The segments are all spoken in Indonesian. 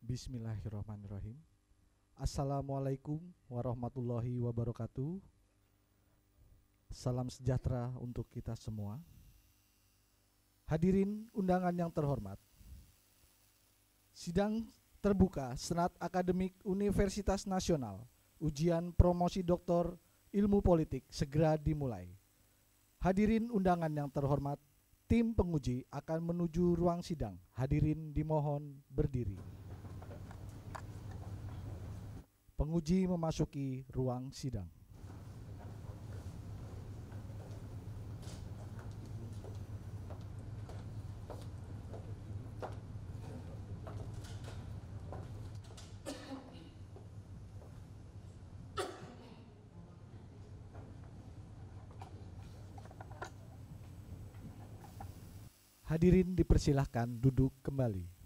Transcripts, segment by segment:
Bismillahirrahmanirrahim. Assalamualaikum warahmatullahi wabarakatuh. Salam sejahtera untuk kita semua. Hadirin undangan yang terhormat, sidang terbuka Senat Akademik Universitas Nasional ujian promosi doktor ilmu politik segera dimulai. Hadirin undangan yang terhormat, tim penguji akan menuju ruang sidang. Hadirin dimohon berdiri. Penguji memasuki ruang sidang. Hadirin dipersilahkan duduk kembali.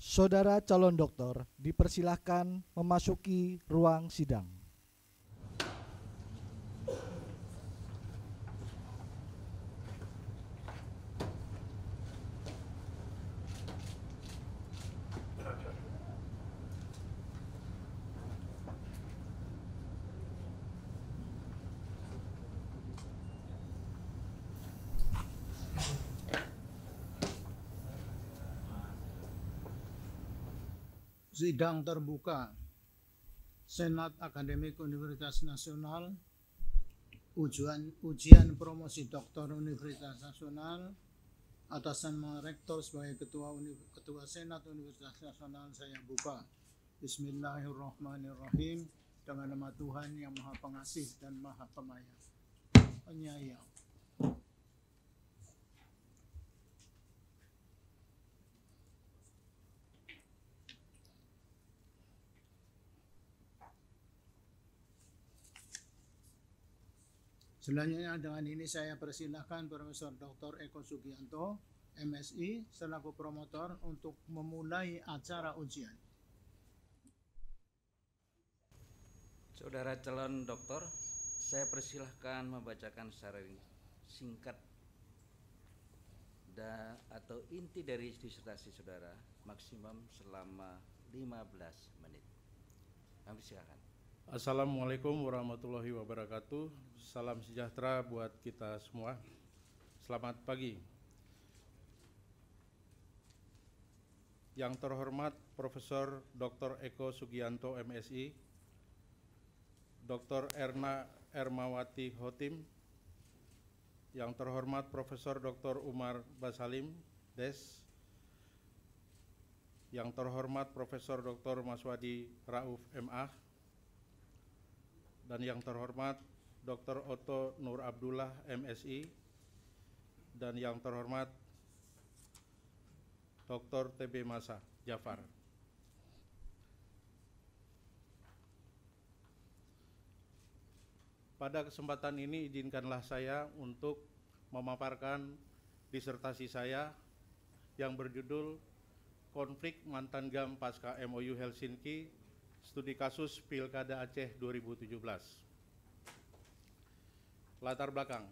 Saudara calon doktor dipersilahkan memasuki ruang sidang. Sidang terbuka Senat Akademik Universitas Nasional ujian promosi doktor Universitas Nasional atas nama Rektor sebagai Ketua Senat Universitas Nasional saya buka. Bismillahirrahmanirrahim. Dengan nama Tuhan yang Maha Pengasih dan Maha Penyayang. Selanjutnya dengan ini saya persilahkan Profesor Dr. Eko Sugianto, MSI, selaku promotor untuk memulai acara ujian. Saudara calon doktor, saya persilahkan membacakan secara singkat atau inti dari disertasi saudara, maksimum selama 15 menit. Kami silakan. Assalamualaikum warahmatullahi wabarakatuh. Salam sejahtera buat kita semua. Selamat pagi. Yang terhormat Profesor Dr. Eko Sugianto, MSI, Dr. Erna Ermawati Hotim, yang terhormat Profesor Dr. Umar Basalim, Des, yang terhormat Profesor Dr. Maswadi Rauf, MA, dan yang terhormat Dr. Otto Nur Abdullah, MSI, dan yang terhormat Dr. TB Masa Jafar. Pada kesempatan ini izinkanlah saya untuk memaparkan disertasi saya yang berjudul Konflik Mantan GAM Pasca MOU Helsinki, Studi Kasus Pilkada Aceh 2017. Latar belakang,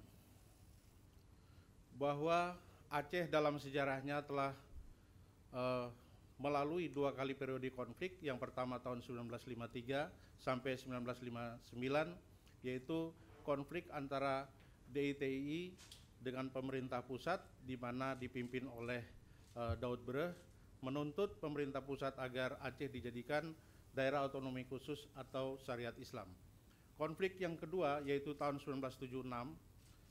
bahwa Aceh dalam sejarahnya telah melalui 2 kali periode konflik. Yang pertama tahun 1953 sampai 1959, yaitu konflik antara DITII dengan pemerintah pusat, di mana dipimpin oleh Daud Breh, menuntut pemerintah pusat agar Aceh dijadikan daerah otonomi khusus atau syariat Islam. Konflik yang kedua yaitu tahun 1976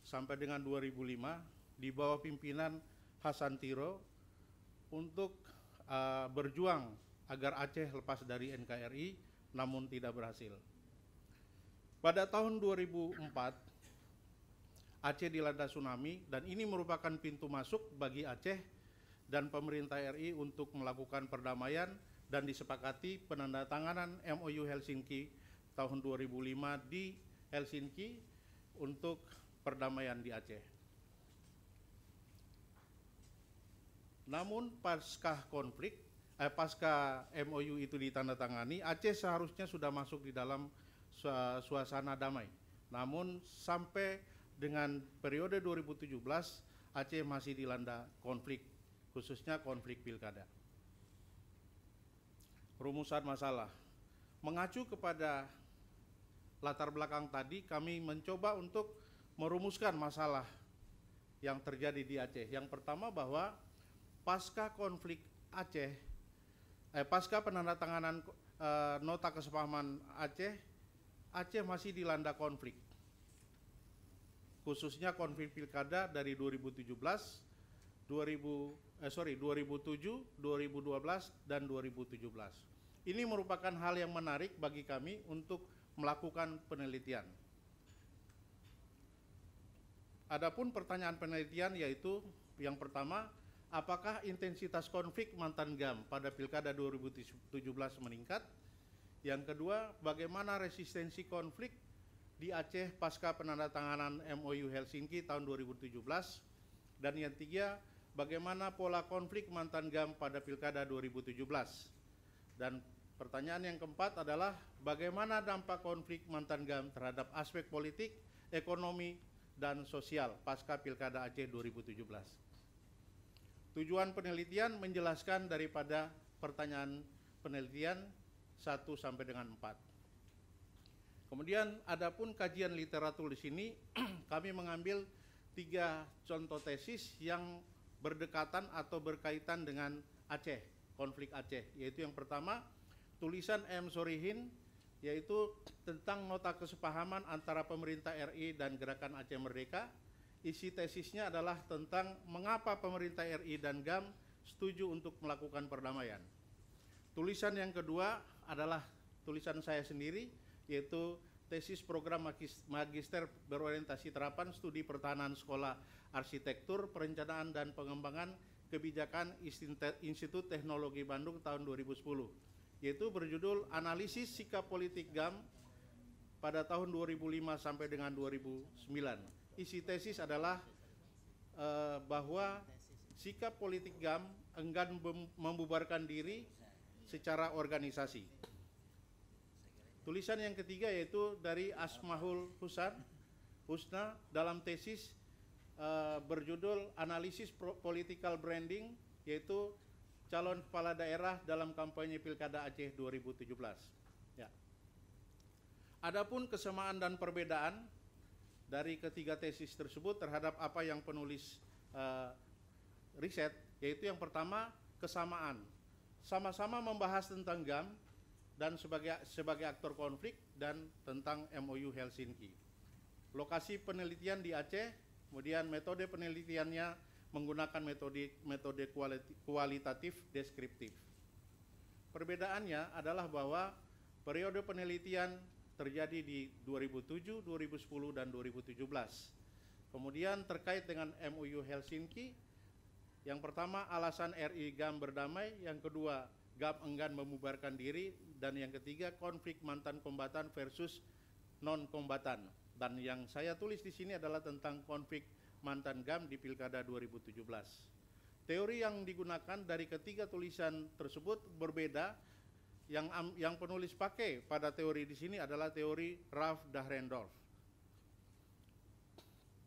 sampai dengan 2005 di bawah pimpinan Hasan Tiro untuk berjuang agar Aceh lepas dari NKRI, namun tidak berhasil. Pada tahun 2004 Aceh dilanda tsunami, dan ini merupakan pintu masuk bagi Aceh dan pemerintah RI untuk melakukan perdamaian, dan disepakati penandatanganan MOU Helsinki tahun 2005 di Helsinki untuk perdamaian di Aceh. Namun pasca MOU itu ditandatangani, Aceh seharusnya sudah masuk di dalam suasana damai. Namun sampai dengan periode 2017, Aceh masih dilanda konflik, khususnya konflik pilkada. Rumusan masalah. Mengacu kepada latar belakang tadi, kami mencoba untuk merumuskan masalah yang terjadi di Aceh. Yang pertama bahwa pasca konflik Aceh, pasca penandatanganan nota kesepahaman Aceh, Aceh masih dilanda konflik, khususnya konflik pilkada dari 2007, 2012, dan 2017. Ini merupakan hal yang menarik bagi kami untuk melakukan penelitian. Adapun pertanyaan penelitian yaitu yang pertama, apakah intensitas konflik mantan GAM pada Pilkada 2017 meningkat? Yang kedua, bagaimana resistensi konflik di Aceh pasca penandatanganan MOU Helsinki tahun 2017? Dan yang ketiga, bagaimana pola konflik mantan GAM pada Pilkada 2017? Dan pertanyaan yang keempat adalah bagaimana dampak konflik mantan GAM terhadap aspek politik, ekonomi, dan sosial pasca Pilkada Aceh 2017. Tujuan penelitian menjelaskan daripada pertanyaan penelitian 1 sampai dengan 4. Kemudian adapun kajian literatur di sini kami mengambil 3 contoh tesis yang berdekatan atau berkaitan dengan Aceh, konflik Aceh, yaitu yang pertama tulisan M. Sorihin, yaitu tentang nota kesepahaman antara pemerintah RI dan Gerakan Aceh Merdeka. Isi tesisnya adalah tentang mengapa pemerintah RI dan GAM setuju untuk melakukan perdamaian. Tulisan yang kedua adalah tulisan saya sendiri, yaitu tesis program magister berorientasi terapan studi pertahanan Sekolah Arsitektur, Perencanaan dan Pengembangan Kebijakan Institut Teknologi Bandung tahun 2010, yaitu berjudul Analisis Sikap Politik GAM pada tahun 2005 sampai dengan 2009. Isi tesis adalah bahwa sikap politik GAM enggan membubarkan diri secara organisasi. Tulisan yang ketiga yaitu dari Asmaul Husna dalam tesis berjudul Analisis Political Branding, yaitu calon kepala daerah dalam kampanye Pilkada Aceh 2017. Ya. Adapun kesamaan dan perbedaan dari ketiga tesis tersebut terhadap apa yang penulis riset, yaitu yang pertama kesamaan, sama-sama membahas tentang GAM dan sebagai aktor konflik dan tentang MOU Helsinki. Lokasi penelitian di Aceh, kemudian metode penelitiannya menggunakan metode kualitatif deskriptif. Perbedaannya adalah bahwa periode penelitian terjadi di 2007, 2010, dan 2017. Kemudian terkait dengan MOU Helsinki, yang pertama alasan RI GAM berdamai, yang kedua GAM enggan membubarkan diri, dan yang ketiga konflik mantan kombatan versus non-kombatan. Dan yang saya tulis di sini adalah tentang konflik mantan GAM di Pilkada 2017. Teori yang digunakan dari ketiga tulisan tersebut berbeda. Yang penulis pakai pada teori di sini adalah teori Ralph Dahrendorf.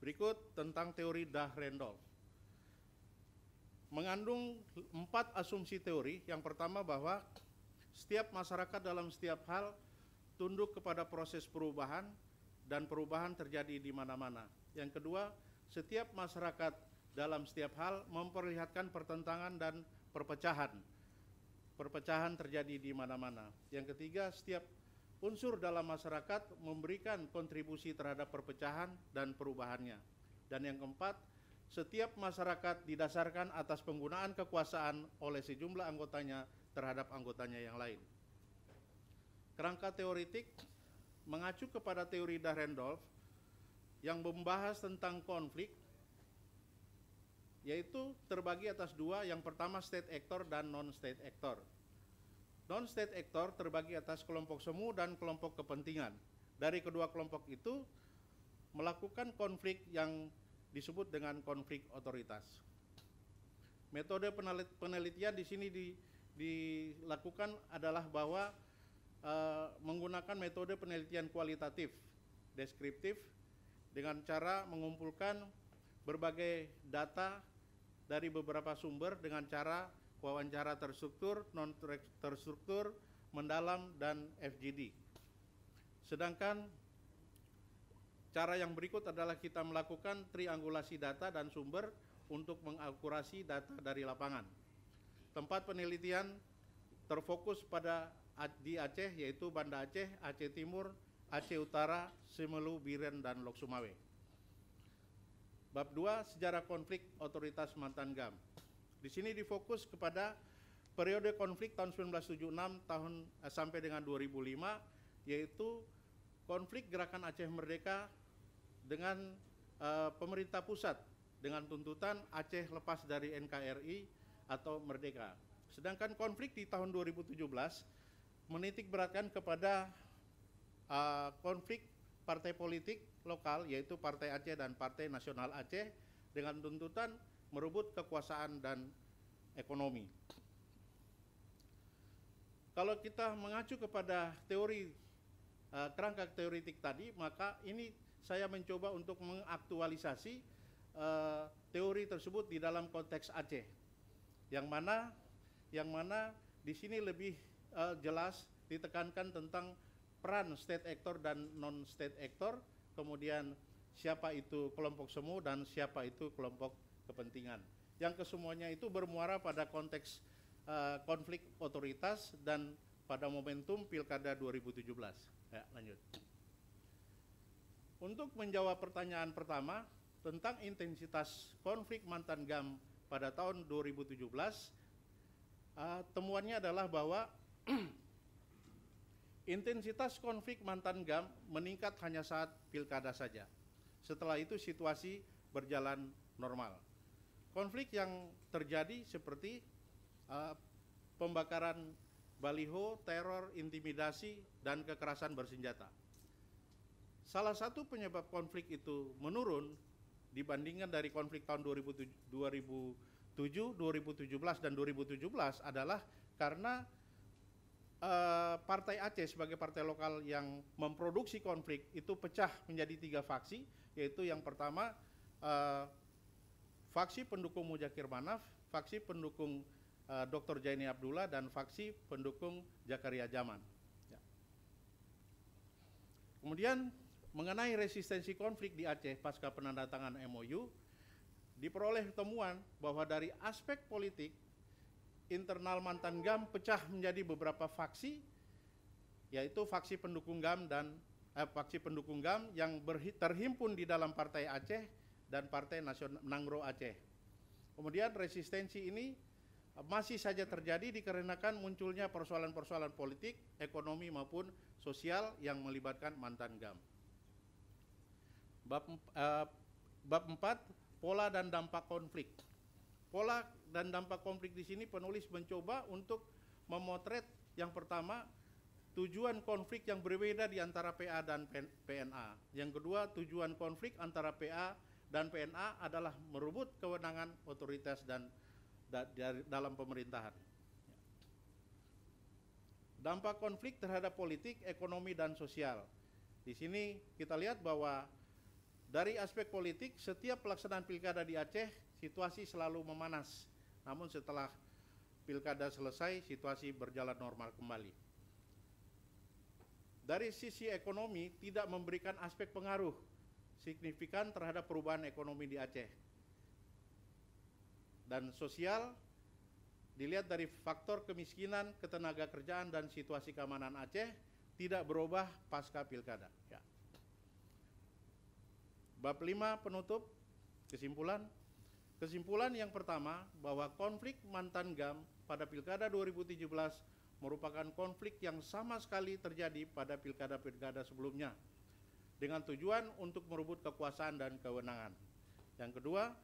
Berikut tentang teori Dahrendorf. Mengandung 4 asumsi teori. Yang pertama bahwa setiap masyarakat dalam setiap hal tunduk kepada proses perubahan dan perubahan terjadi di mana-mana. Yang kedua, setiap masyarakat dalam setiap hal memperlihatkan pertentangan dan perpecahan. Perpecahan terjadi di mana-mana. Yang ketiga, setiap unsur dalam masyarakat memberikan kontribusi terhadap perpecahan dan perubahannya. Dan yang keempat, setiap masyarakat didasarkan atas penggunaan kekuasaan oleh sejumlah anggotanya terhadap anggotanya yang lain. Kerangka teoritik mengacu kepada teori Dahrendorf yang membahas tentang konflik, yaitu terbagi atas 2, yang pertama state actor dan non-state actor. Non-state actor terbagi atas kelompok semu dan kelompok kepentingan. Dari kedua kelompok itu melakukan konflik yang disebut dengan konflik otoritas. Metode penelitian di sini dilakukan adalah bahwa menggunakan metode penelitian kualitatif, deskriptif, dengan cara mengumpulkan berbagai data dari beberapa sumber dengan cara wawancara terstruktur, non terstruktur, mendalam, dan FGD. Sedangkan cara yang berikut adalah kita melakukan triangulasi data dan sumber untuk mengakurasi data dari lapangan. Tempat penelitian terfokus di Aceh, yaitu Banda Aceh, Aceh Timur, Aceh Utara, Semelu, Biren, dan Lok Sumawe. Bab 2, sejarah konflik otoritas mantan GAM. Di sini difokus kepada periode konflik tahun 1976 sampai dengan 2005, yaitu konflik gerakan Aceh Merdeka dengan pemerintah pusat dengan tuntutan Aceh lepas dari NKRI atau merdeka. Sedangkan konflik di tahun 2017 menitik beratkan kepada konflik partai politik lokal, yaitu Partai Aceh dan Partai Nasional Aceh, dengan tuntutan merebut kekuasaan dan ekonomi. Kalau kita mengacu kepada teori kerangka teoritik tadi, maka ini saya mencoba untuk mengaktualisasi teori tersebut di dalam konteks Aceh, yang mana di sini lebih jelas ditekankan tentang peran state actor dan non state actor, kemudian siapa itu kelompok semu dan siapa itu kelompok kepentingan, yang kesemuanya itu bermuara pada konteks konflik otoritas dan pada momentum Pilkada 2017. Ya, lanjut. Untuk menjawab pertanyaan pertama tentang intensitas konflik mantan GAM pada tahun 2017, temuannya adalah bahwa intensitas konflik mantan GAM meningkat hanya saat pilkada saja. Setelah itu situasi berjalan normal. Konflik yang terjadi seperti pembakaran baliho, teror, intimidasi, dan kekerasan bersenjata. Salah satu penyebab konflik itu menurun dibandingkan dari konflik tahun 2007, 2017, dan 2017 adalah karena Partai Aceh sebagai partai lokal yang memproduksi konflik itu pecah menjadi 3 faksi, yaitu yang pertama faksi pendukung Mudzakkir Manaf, faksi pendukung Dr. Jaini Abdullah, dan faksi pendukung Zakaria Zaman. Ya. Kemudian mengenai resistensi konflik di Aceh pasca penandatangan MOU, diperoleh temuan bahwa dari aspek politik internal mantan GAM pecah menjadi beberapa faksi, yaitu faksi pendukung GAM dan faksi pendukung GAM yang terhimpun di dalam Partai Aceh dan Partai Nasional Nangro Aceh. Kemudian resistensi ini masih saja terjadi dikarenakan munculnya persoalan-persoalan politik, ekonomi maupun sosial yang melibatkan mantan GAM. Bab 4, pola dan dampak konflik. Pola dan dampak konflik di sini penulis mencoba untuk memotret yang pertama tujuan konflik yang berbeda di antara PA dan PNA. Yang kedua, tujuan konflik antara PA dan PNA adalah merebut kewenangan otoritas dan dalam pemerintahan. Dampak konflik terhadap politik, ekonomi, dan sosial. Di sini kita lihat bahwa dari aspek politik, setiap pelaksanaan pilkada di Aceh, situasi selalu memanas. Namun setelah pilkada selesai, situasi berjalan normal kembali. Dari sisi ekonomi, tidak memberikan aspek pengaruh signifikan terhadap perubahan ekonomi di Aceh. Dan sosial, dilihat dari faktor kemiskinan, ketenaga kerjaan, dan situasi keamanan Aceh, tidak berubah pasca pilkada. Ya. Bab 5 penutup, kesimpulan. Kesimpulan yang pertama, bahwa konflik mantan GAM pada pilkada 2017 merupakan konflik yang sama sekali terjadi pada pilkada-pilkada sebelumnya, dengan tujuan untuk merebut kekuasaan dan kewenangan. Yang kedua,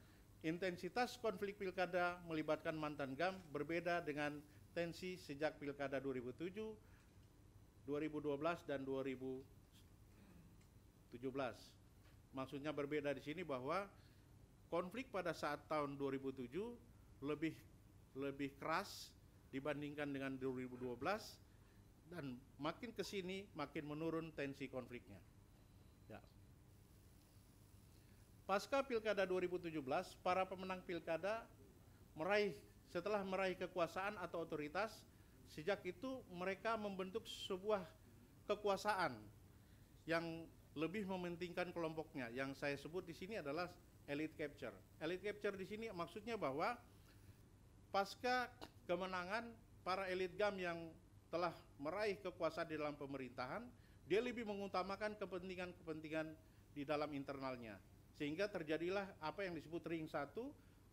intensitas konflik pilkada melibatkan mantan GAM berbeda dengan tensi sejak pilkada 2007, 2012, dan 2017. Maksudnya berbeda di sini bahwa konflik pada saat tahun 2007 lebih keras dibandingkan dengan 2012, dan makin ke sini makin menurun tensi konfliknya. Ya. Pasca pilkada 2017, para pemenang pilkada setelah meraih kekuasaan atau otoritas, sejak itu mereka membentuk sebuah kekuasaan yang lebih mementingkan kelompoknya. Yang saya sebut di sini adalah elite capture. Elite capture di sini maksudnya bahwa pasca kemenangan para elite GAM yang telah meraih kekuasaan di dalam pemerintahan, dia lebih mengutamakan kepentingan-kepentingan di dalam internalnya. Sehingga terjadilah apa yang disebut ring 1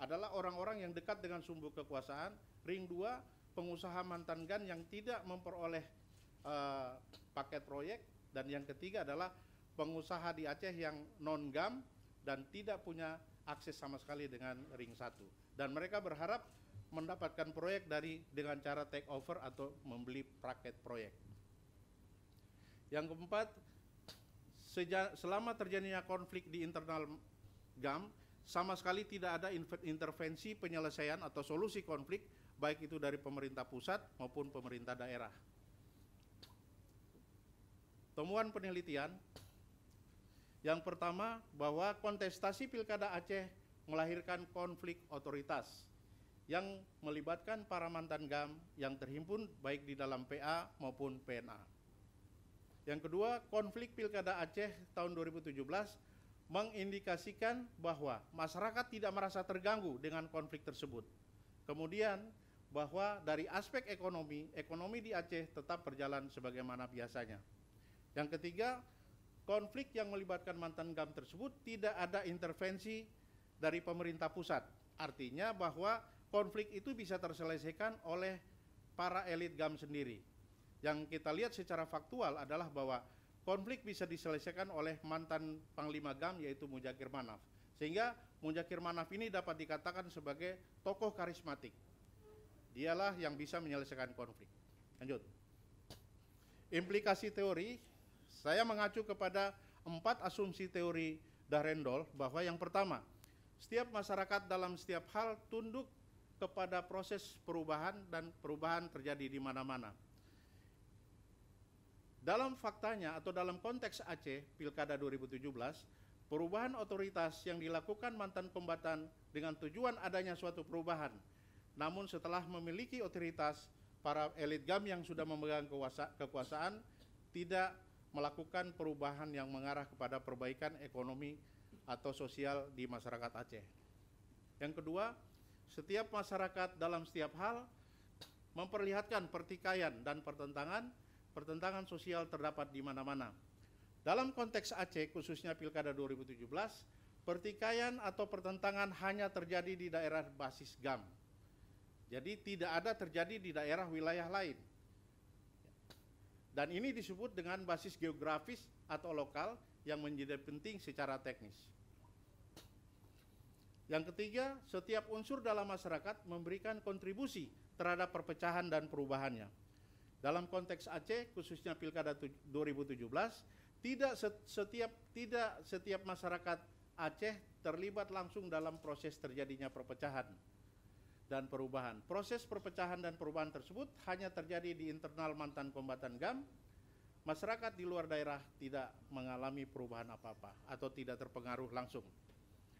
adalah orang-orang yang dekat dengan sumber kekuasaan, ring 2 pengusaha mantan GAM yang tidak memperoleh paket proyek, dan yang ketiga adalah pengusaha di Aceh yang non GAM dan tidak punya akses sama sekali dengan ring 1. Dan mereka berharap mendapatkan proyek dengan cara take over atau membeli paket proyek. Yang keempat, selama terjadinya konflik di internal GAM, sama sekali tidak ada intervensi penyelesaian atau solusi konflik, baik itu dari pemerintah pusat maupun pemerintah daerah. Temuan penelitian, yang pertama bahwa kontestasi Pilkada Aceh melahirkan konflik otoritas yang melibatkan para mantan GAM yang terhimpun baik di dalam PA maupun PNA. Yang kedua, konflik Pilkada Aceh tahun 2017 mengindikasikan bahwa masyarakat tidak merasa terganggu dengan konflik tersebut. Kemudian bahwa dari aspek ekonomi di Aceh tetap berjalan sebagaimana biasanya. Yang ketiga, konflik yang melibatkan mantan GAM tersebut tidak ada intervensi dari pemerintah pusat. Artinya bahwa konflik itu bisa terselesaikan oleh para elit GAM sendiri. Yang kita lihat secara faktual adalah bahwa konflik bisa diselesaikan oleh mantan Panglima GAM yaitu Mujakir Manaf. Sehingga Mujakir Manaf ini dapat dikatakan sebagai tokoh karismatik. Dialah yang bisa menyelesaikan konflik. Lanjut. Implikasi teori, saya mengacu kepada 4 asumsi teori Dahrendorf bahwa yang pertama, setiap masyarakat dalam setiap hal tunduk kepada proses perubahan dan perubahan terjadi di mana-mana. Dalam faktanya atau dalam konteks Aceh Pilkada 2017, perubahan otoritas yang dilakukan mantan kombatan dengan tujuan adanya suatu perubahan. Namun setelah memiliki otoritas, para elit GAM yang sudah memegang kekuasaan tidak melakukan perubahan yang mengarah kepada perbaikan ekonomi atau sosial di masyarakat Aceh. Yang kedua, setiap masyarakat dalam setiap hal memperlihatkan pertikaian dan pertentangan sosial terdapat di mana-mana. Dalam konteks Aceh, khususnya Pilkada 2017, pertikaian atau pertentangan hanya terjadi di daerah basis GAM. Jadi tidak ada terjadi di daerah wilayah lain. Dan ini disebut dengan basis geografis atau lokal yang menjadi penting secara teknis. Yang ketiga, setiap unsur dalam masyarakat memberikan kontribusi terhadap perpecahan dan perubahannya. Dalam konteks Aceh, khususnya Pilkada 2017, tidak setiap masyarakat Aceh terlibat langsung dalam proses terjadinya perpecahan dan perubahan. Proses perpecahan dan perubahan tersebut hanya terjadi di internal mantan kombatan GAM. Masyarakat di luar daerah tidak mengalami perubahan apa-apa atau tidak terpengaruh langsung.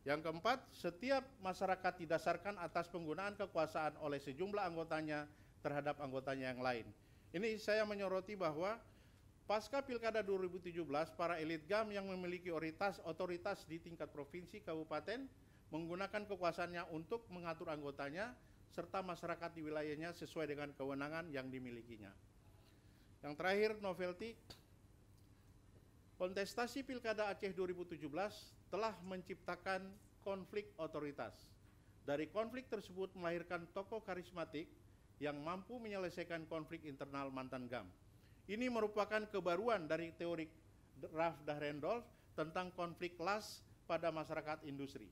Yang keempat, setiap masyarakat didasarkan atas penggunaan kekuasaan oleh sejumlah anggotanya terhadap anggotanya yang lain. Ini saya menyoroti bahwa pasca Pilkada 2017, para elit GAM yang memiliki otoritas di tingkat provinsi, kabupaten, menggunakan kekuasaannya untuk mengatur anggotanya serta masyarakat di wilayahnya sesuai dengan kewenangan yang dimilikinya. Yang terakhir, novelty, kontestasi Pilkada Aceh 2017 telah menciptakan konflik otoritas. Dari konflik tersebut melahirkan tokoh karismatik yang mampu menyelesaikan konflik internal mantan GAM. Ini merupakan kebaruan dari teori Ralph Dahrendorf tentang konflik kelas pada masyarakat industri.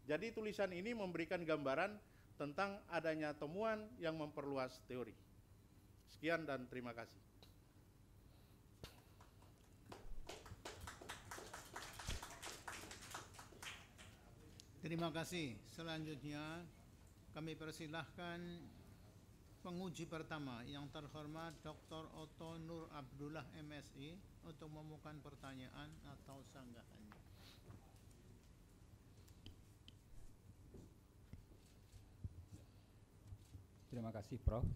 Jadi tulisan ini memberikan gambaran tentang adanya temuan yang memperluas teori. Sekian dan terima kasih. Terima kasih. Selanjutnya kami persilahkan penguji pertama yang terhormat Dr. Otto Nur Abdullah MSI untuk memukan pertanyaan atau sanggahannya. Terima kasih, Prof.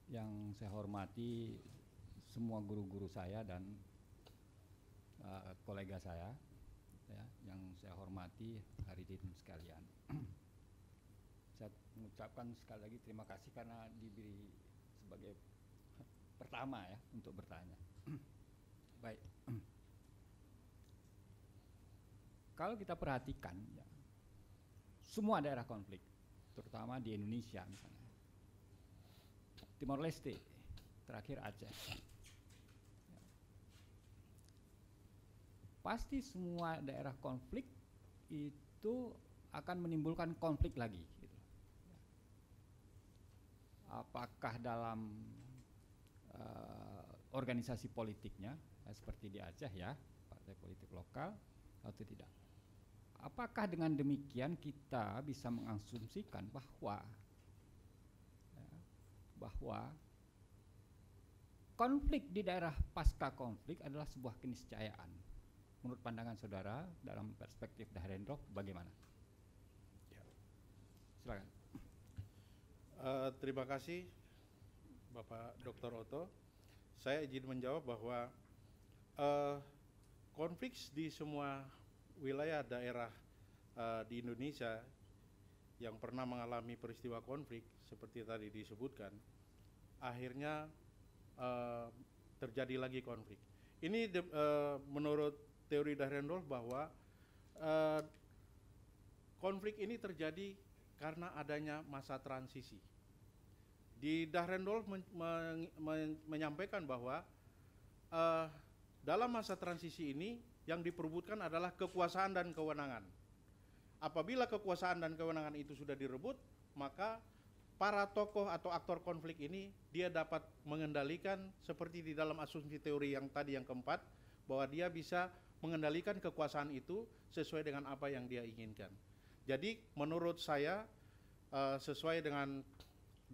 Yang saya hormati semua guru-guru saya dan kolega saya, ya, yang saya hormati hadirin sekalian. Saya mengucapkan sekali lagi terima kasih karena diberi sebagai pertama ya untuk bertanya. Baik. Kalau kita perhatikan ya, semua daerah konflik, terutama di Indonesia misalnya, Timor Leste, terakhir Aceh, ya. Pasti semua daerah konflik itu akan menimbulkan konflik lagi gitu. Apakah dalam organisasi politiknya seperti di Aceh ya, partai politik lokal atau tidak. Apakah dengan demikian kita bisa mengasumsikan bahwa konflik di daerah pasca konflik adalah sebuah keniscayaan? Menurut pandangan saudara dalam perspektif Dahrendorf bagaimana? Ya. Silakan. Terima kasih Bapak Dr. Otto. Saya izin menjawab bahwa konflik di semua wilayah daerah di Indonesia yang pernah mengalami peristiwa konflik seperti tadi disebutkan, akhirnya terjadi lagi konflik. Ini menurut teori Dahrendorf bahwa konflik ini terjadi karena adanya masa transisi. Di Dahrendorf menyampaikan bahwa dalam masa transisi ini yang diperebutkan adalah kekuasaan dan kewenangan. Apabila kekuasaan dan kewenangan itu sudah direbut, maka para tokoh atau aktor konflik ini dia dapat mengendalikan seperti di dalam asumsi teori yang tadi yang keempat, bahwa dia bisa mengendalikan kekuasaan itu sesuai dengan apa yang dia inginkan. Jadi menurut saya sesuai dengan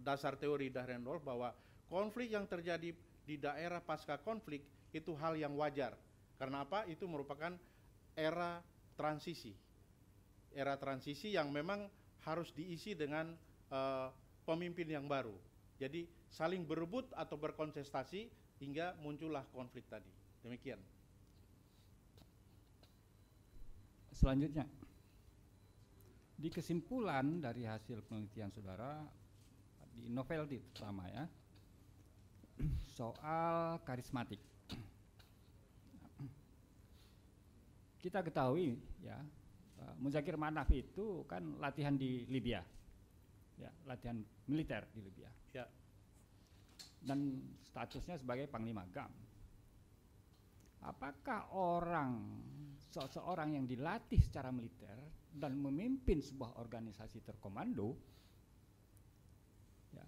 dasar teori Dahrendorf bahwa konflik yang terjadi di daerah pasca konflik itu hal yang wajar. Karena apa? Itu merupakan era transisi. Era transisi yang memang harus diisi dengan pemimpin yang baru. Jadi saling berebut atau berkontestasi hingga muncullah konflik tadi. Demikian. Selanjutnya, di kesimpulan dari hasil penelitian saudara di Novelty terutama ya, soal karismatik. Kita ketahui ya, Muzakir Manaf itu kan latihan di Libya, ya, latihan militer di Libya, ya. Dan statusnya sebagai Panglima GAM. Apakah seseorang yang dilatih secara militer dan memimpin sebuah organisasi terkomando ya,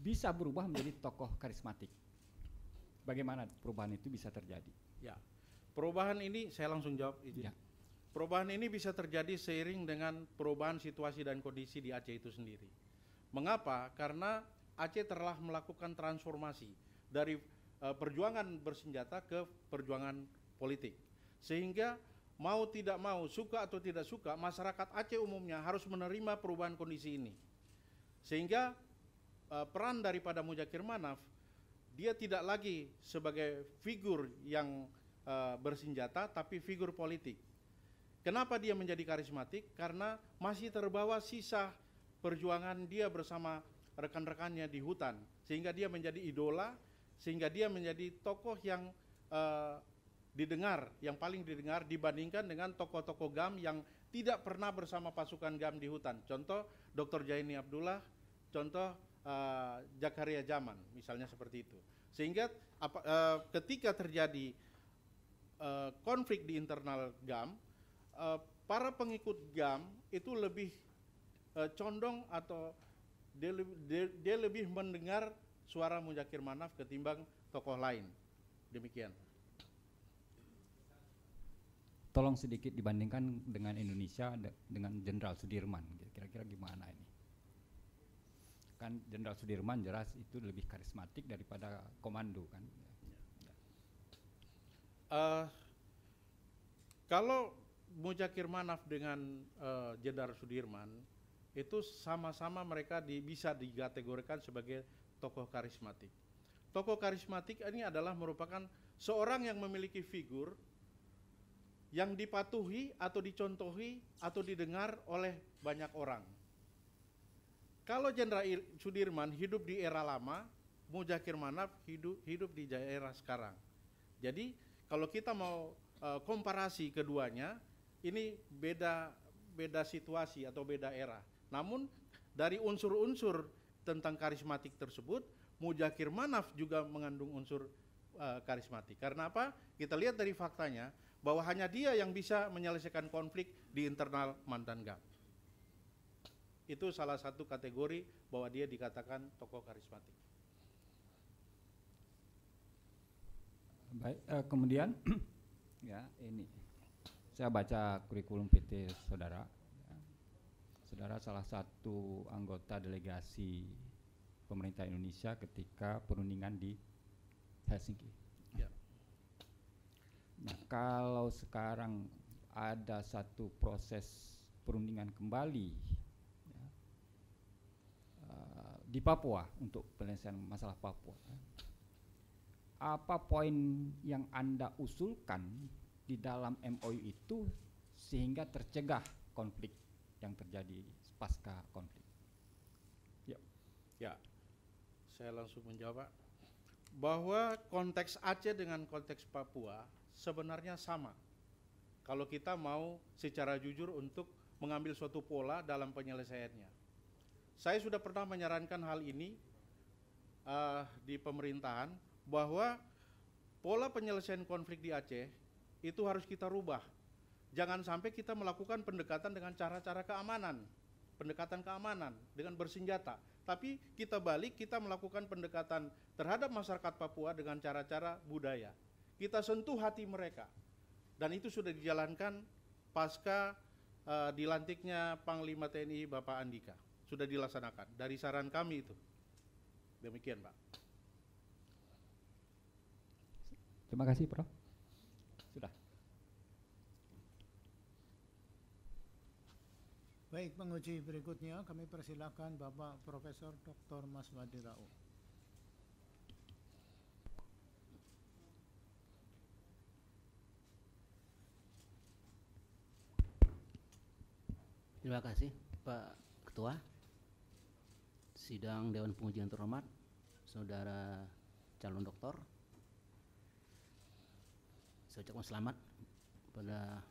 bisa berubah menjadi tokoh karismatik? Bagaimana perubahan itu bisa terjadi? Ya. Perubahan ini saya langsung jawab izin. Ya. Perubahan ini bisa terjadi seiring dengan perubahan situasi dan kondisi di Aceh itu sendiri. Mengapa? Karena Aceh telah melakukan transformasi dari perjuangan bersenjata ke perjuangan politik. Sehingga mau tidak mau, suka atau tidak suka, masyarakat Aceh umumnya harus menerima perubahan kondisi ini. Sehingga peran daripada Muzakir Manaf, dia tidak lagi sebagai figur yang bersenjata, tapi figur politik. Kenapa dia menjadi karismatik? Karena masih terbawa sisa perjuangan dia bersama rekan-rekannya di hutan, sehingga dia menjadi idola, sehingga dia menjadi tokoh yang didengar, yang paling didengar dibandingkan dengan tokoh-tokoh GAM yang tidak pernah bersama pasukan GAM di hutan. Contoh Dr. Jaini Abdullah, contoh Zakaria Zaman, misalnya seperti itu. Sehingga ketika terjadi konflik di internal GAM, para pengikut GAM itu lebih condong atau dia lebih mendengar suara Muzakir Manaf ketimbang tokoh lain. Demikian. Tolong sedikit dibandingkan dengan Indonesia dengan Jenderal Sudirman, kira-kira gimana ini? Kan Jenderal Sudirman jelas itu lebih karismatik daripada komando kan? Kalau Muzakir Manaf dengan Jenderal Sudirman itu sama-sama mereka bisa dikategorikan sebagai tokoh karismatik. Tokoh karismatik ini adalah merupakan seorang yang memiliki figur yang dipatuhi atau dicontohi atau didengar oleh banyak orang. Kalau Jenderal Sudirman hidup di era lama, Mudzakkir Manaf hidup di era sekarang. Jadi kalau kita mau komparasi keduanya, ini beda situasi atau beda era. Namun dari unsur-unsur tentang karismatik tersebut, Mudzakkir Manaf juga mengandung unsur karismatik. Karena apa? Kita lihat dari faktanya bahwa hanya dia yang bisa menyelesaikan konflik di internal mantan GAM. Itu salah satu kategori bahwa dia dikatakan tokoh karismatik. Baik, kemudian ya ini saya baca kurikulum PT saudara. Ya. Saudara salah satu anggota delegasi pemerintah Indonesia ketika perundingan di Helsinki. Ya. Nah, kalau sekarang ada satu proses perundingan kembali ya, di Papua untuk penyelesaian masalah Papua, apa poin yang Anda usulkan di dalam MOU itu sehingga tercegah konflik yang terjadi pasca konflik? Ya, saya langsung menjawab bahwa konteks Aceh dengan konteks Papua sebenarnya sama. Kalau kita mau secara jujur untuk mengambil suatu pola dalam penyelesaiannya. Saya sudah pernah menyarankan hal ini di pemerintahan bahwa pola penyelesaian konflik di Aceh itu harus kita rubah. Jangan sampai kita melakukan pendekatan dengan cara-cara keamanan, pendekatan keamanan dengan bersenjata. Tapi kita melakukan pendekatan terhadap masyarakat Papua dengan cara-cara budaya. Kita sentuh hati mereka. Dan itu sudah dijalankan pasca dilantiknya Panglima TNI Bapak Andika. Sudah dilaksanakan dari saran kami itu. Demikian, Pak. Terima kasih, Prof. Sudah. Baik, penguji berikutnya kami persilakan Bapak Profesor Dr. Maswadi Rauf. Terima kasih Pak Ketua. Sidang Dewan Penguji yang terhormat, Saudara calon doktor. Saya ucapkan selamat pada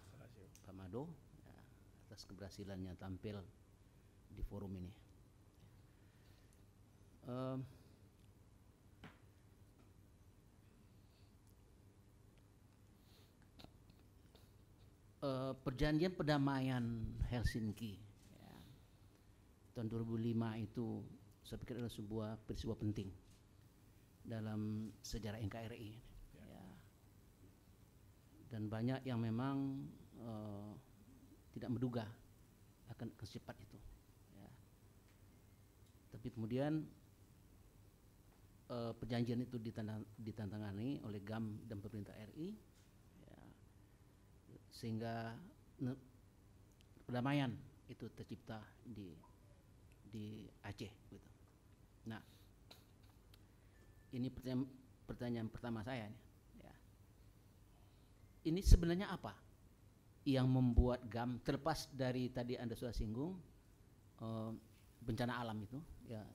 Pak Mado ya, atas keberhasilannya tampil di forum ini. Perjanjian perdamaian Helsinki ya, tahun 2005 itu saya pikir adalah sebuah peristiwa penting dalam sejarah NKRI ya. Dan banyak yang memang tidak menduga akan secepat itu ya. Tapi kemudian perjanjian itu ditantangani oleh GAM dan pemerintah RI ya, sehingga perdamaian itu tercipta di Aceh gitu. Nah, ini pertanyaan pertama saya nih, ya. Ini sebenarnya apa yang membuat GAM terlepas dari tadi Anda sudah singgung bencana alam itu, ya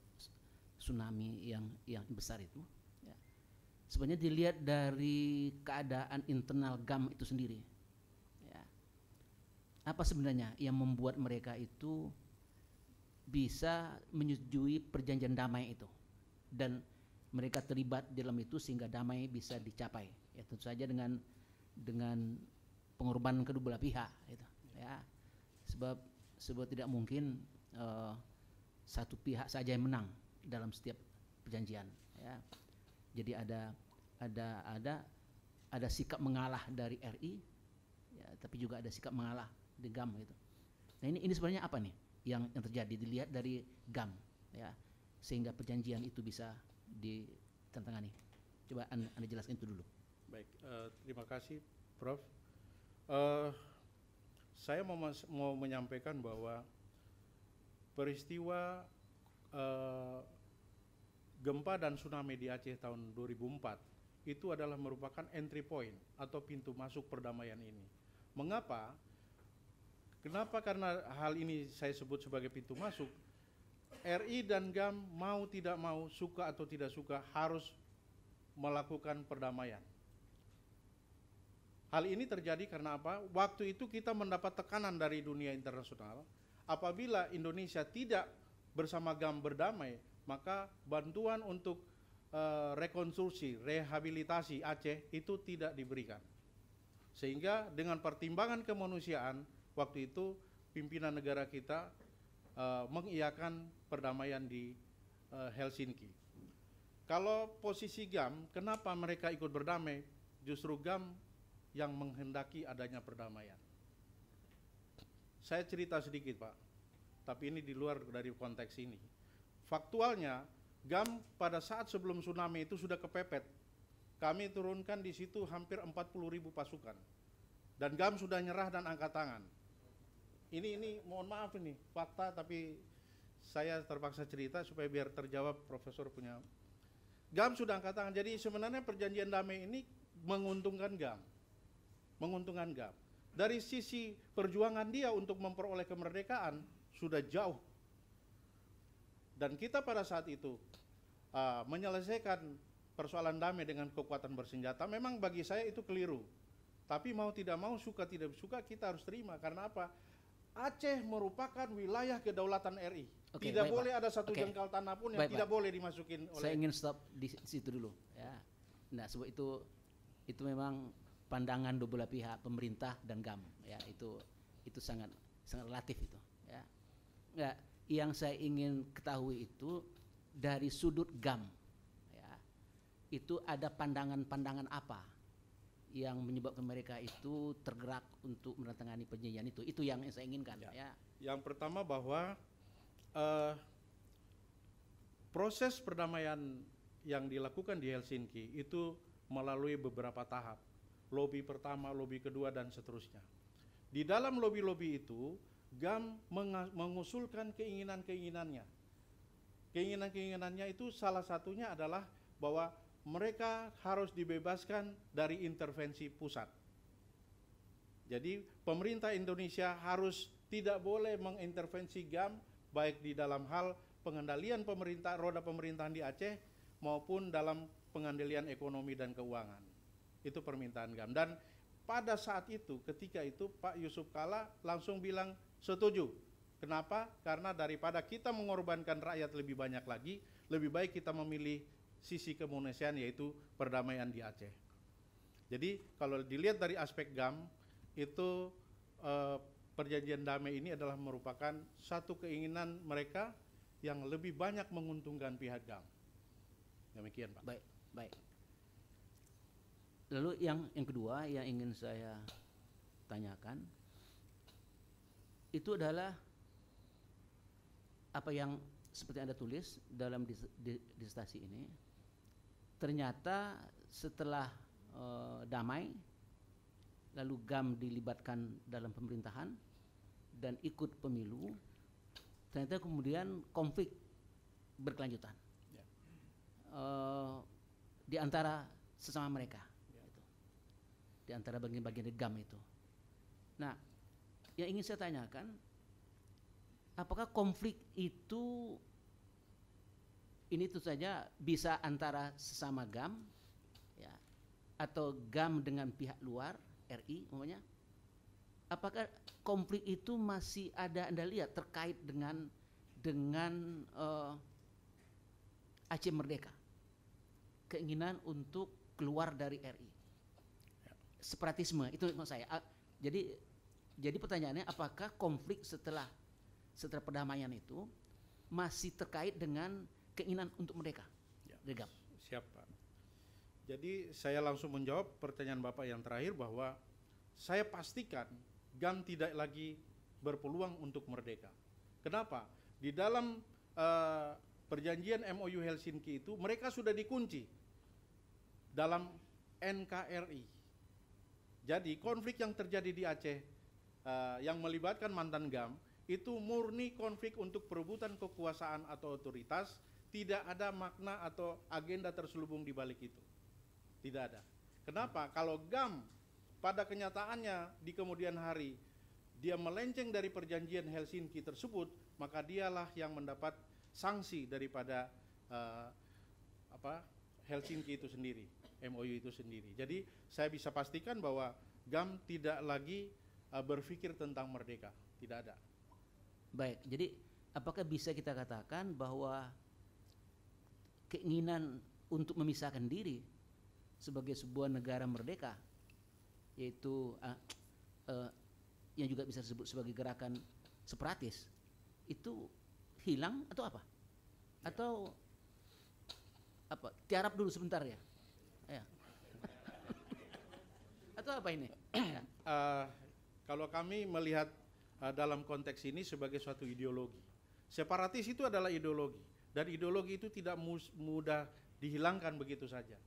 tsunami yang besar itu, ya. Sebenarnya dilihat dari keadaan internal GAM itu sendiri. Ya. Apa sebenarnya yang membuat mereka itu bisa menyetujui perjanjian damai itu dan mereka terlibat dalam itu sehingga damai bisa dicapai ya, tentu saja dengan pengorbanan kedua belah pihak gitu, ya sebab tidak mungkin satu pihak saja yang menang dalam setiap perjanjian ya. Jadi ada sikap mengalah dari RI ya, tapi juga ada sikap mengalah di GAM gitu. Nah ini sebenarnya apa nih yang terjadi dilihat dari GAM ya, sehingga perjanjian itu bisa ditantangani. Coba anda jelaskan itu dulu. Baik, terima kasih Prof. Saya mau menyampaikan bahwa peristiwa gempa dan tsunami di Aceh tahun 2004 itu adalah merupakan entry point atau pintu masuk perdamaian ini. Mengapa? Kenapa? Karena hal ini saya sebut sebagai pintu masuk. RI dan GAM mau tidak mau, suka atau tidak suka, harus melakukan perdamaian. Hal ini terjadi karena apa? Waktu itu kita mendapat tekanan dari dunia internasional. Apabila Indonesia tidak bersama GAM berdamai, maka bantuan untuk rekonstruksi, rehabilitasi Aceh itu tidak diberikan. Sehingga dengan pertimbangan kemanusiaan, waktu itu pimpinan negara kita mengiyakan perdamaian di Helsinki. Kalau posisi GAM, kenapa mereka ikut berdamai? Justru GAM yang menghendaki adanya perdamaian. Saya cerita sedikit, Pak, tapi ini di luar dari konteks ini. Faktualnya, GAM pada saat sebelum tsunami itu sudah kepepet. Kami turunkan di situ hampir 40.000 pasukan. Dan GAM sudah nyerah dan angkat tangan. Ini mohon maaf ini fakta, tapi saya terpaksa cerita supaya biar terjawab Profesor punya. GAM sudah angkat tangan. Jadi sebenarnya perjanjian damai ini menguntungkan GAM. Menguntungkan GAM. Dari sisi perjuangan dia untuk memperoleh kemerdekaan sudah jauh. Dan kita pada saat itu menyelesaikan persoalan damai dengan kekuatan bersenjata, memang bagi saya itu keliru. Tapi mau tidak mau, suka tidak suka, kita harus terima. Karena apa? Aceh merupakan wilayah kedaulatan RI. Oke, tidak baik, boleh Pak. ada satu Oke. jengkal tanah pun yang Baik, tidak Pak. boleh dimasukin oleh. Saya ingin stop di situ dulu ya. Nah, sebab itu memang pandangan dua belah pihak, pemerintah dan GAM ya, itu sangat relatif itu ya. Nggak, yang saya ingin ketahui itu dari sudut GAM ya, itu ada pandangan-pandangan apa yang menyebabkan mereka itu tergerak untuk menandatangani perjanjian itu yang saya inginkan ya. Yang pertama bahwa proses perdamaian yang dilakukan di Helsinki itu melalui beberapa tahap. Lobby pertama, lobby kedua, dan seterusnya. Di dalam lobby-lobby itu, GAM mengusulkan keinginan-keinginannya. Keinginan-keinginannya itu salah satunya adalah bahwa mereka harus dibebaskan dari intervensi pusat. Jadi pemerintah Indonesia harus tidak boleh mengintervensi GAM baik di dalam hal pengendalian pemerintah, roda pemerintahan di Aceh maupun dalam pengendalian ekonomi dan keuangan. Itu permintaan GAM. Dan pada saat itu, ketika itu Pak Yusuf Kalla langsung bilang setuju. Kenapa? Karena daripada kita mengorbankan rakyat lebih banyak lagi, lebih baik kita memilih sisi kemanusiaan, yaitu perdamaian di Aceh. Jadi kalau dilihat dari aspek GAM, itu perjanjian damai ini adalah merupakan satu keinginan mereka yang lebih banyak menguntungkan pihak GAM. Demikian, Pak. Baik. Lalu yang kedua yang ingin saya tanyakan itu adalah apa yang seperti Anda tulis dalam disertasi ini. Ternyata setelah damai, lalu GAM dilibatkan dalam pemerintahan dan ikut pemilu, ternyata kemudian konflik berkelanjutan di antara sesama mereka, gitu. Di antara bagian-bagian GAM itu. Nah, yang ingin saya tanyakan, apakah konflik itu ini tentu saja bisa antara sesama GAM ya, atau GAM dengan pihak luar RI umpamanya? Apakah konflik itu masih ada Anda lihat terkait dengan Aceh Merdeka, keinginan untuk keluar dari RI, separatisme itu maksud saya. Jadi pertanyaannya, apakah konflik setelah perdamaian itu masih terkait dengan keinginan untuk merdeka? Ya, siap, Pak. Jadi saya langsung menjawab pertanyaan Bapak yang terakhir bahwa saya pastikan GAM tidak lagi berpeluang untuk merdeka. Kenapa? Di dalam perjanjian MOU Helsinki itu mereka sudah dikunci dalam NKRI. Jadi konflik yang terjadi di Aceh yang melibatkan mantan GAM itu murni konflik untuk perebutan kekuasaan atau otoritas, tidak ada makna atau agenda terselubung di balik itu. Tidak ada. Kenapa? Kalau GAM pada kenyataannya di kemudian hari dia melenceng dari perjanjian Helsinki tersebut, maka dialah yang mendapat sanksi daripada Helsinki itu sendiri, MOU itu sendiri. Jadi saya bisa pastikan bahwa GAM tidak lagi berpikir tentang merdeka, tidak ada. Baik, jadi apakah bisa kita katakan bahwa keinginan untuk memisahkan diri sebagai sebuah negara merdeka, yaitu yang juga bisa disebut sebagai gerakan separatis, itu hilang atau apa? Atau apa? Tiarap dulu sebentar ya. Ya. Atau apa ini? Kalau kami melihat dalam konteks ini sebagai suatu ideologi. Separatis itu adalah ideologi, dan ideologi itu tidak mudah dihilangkan begitu saja.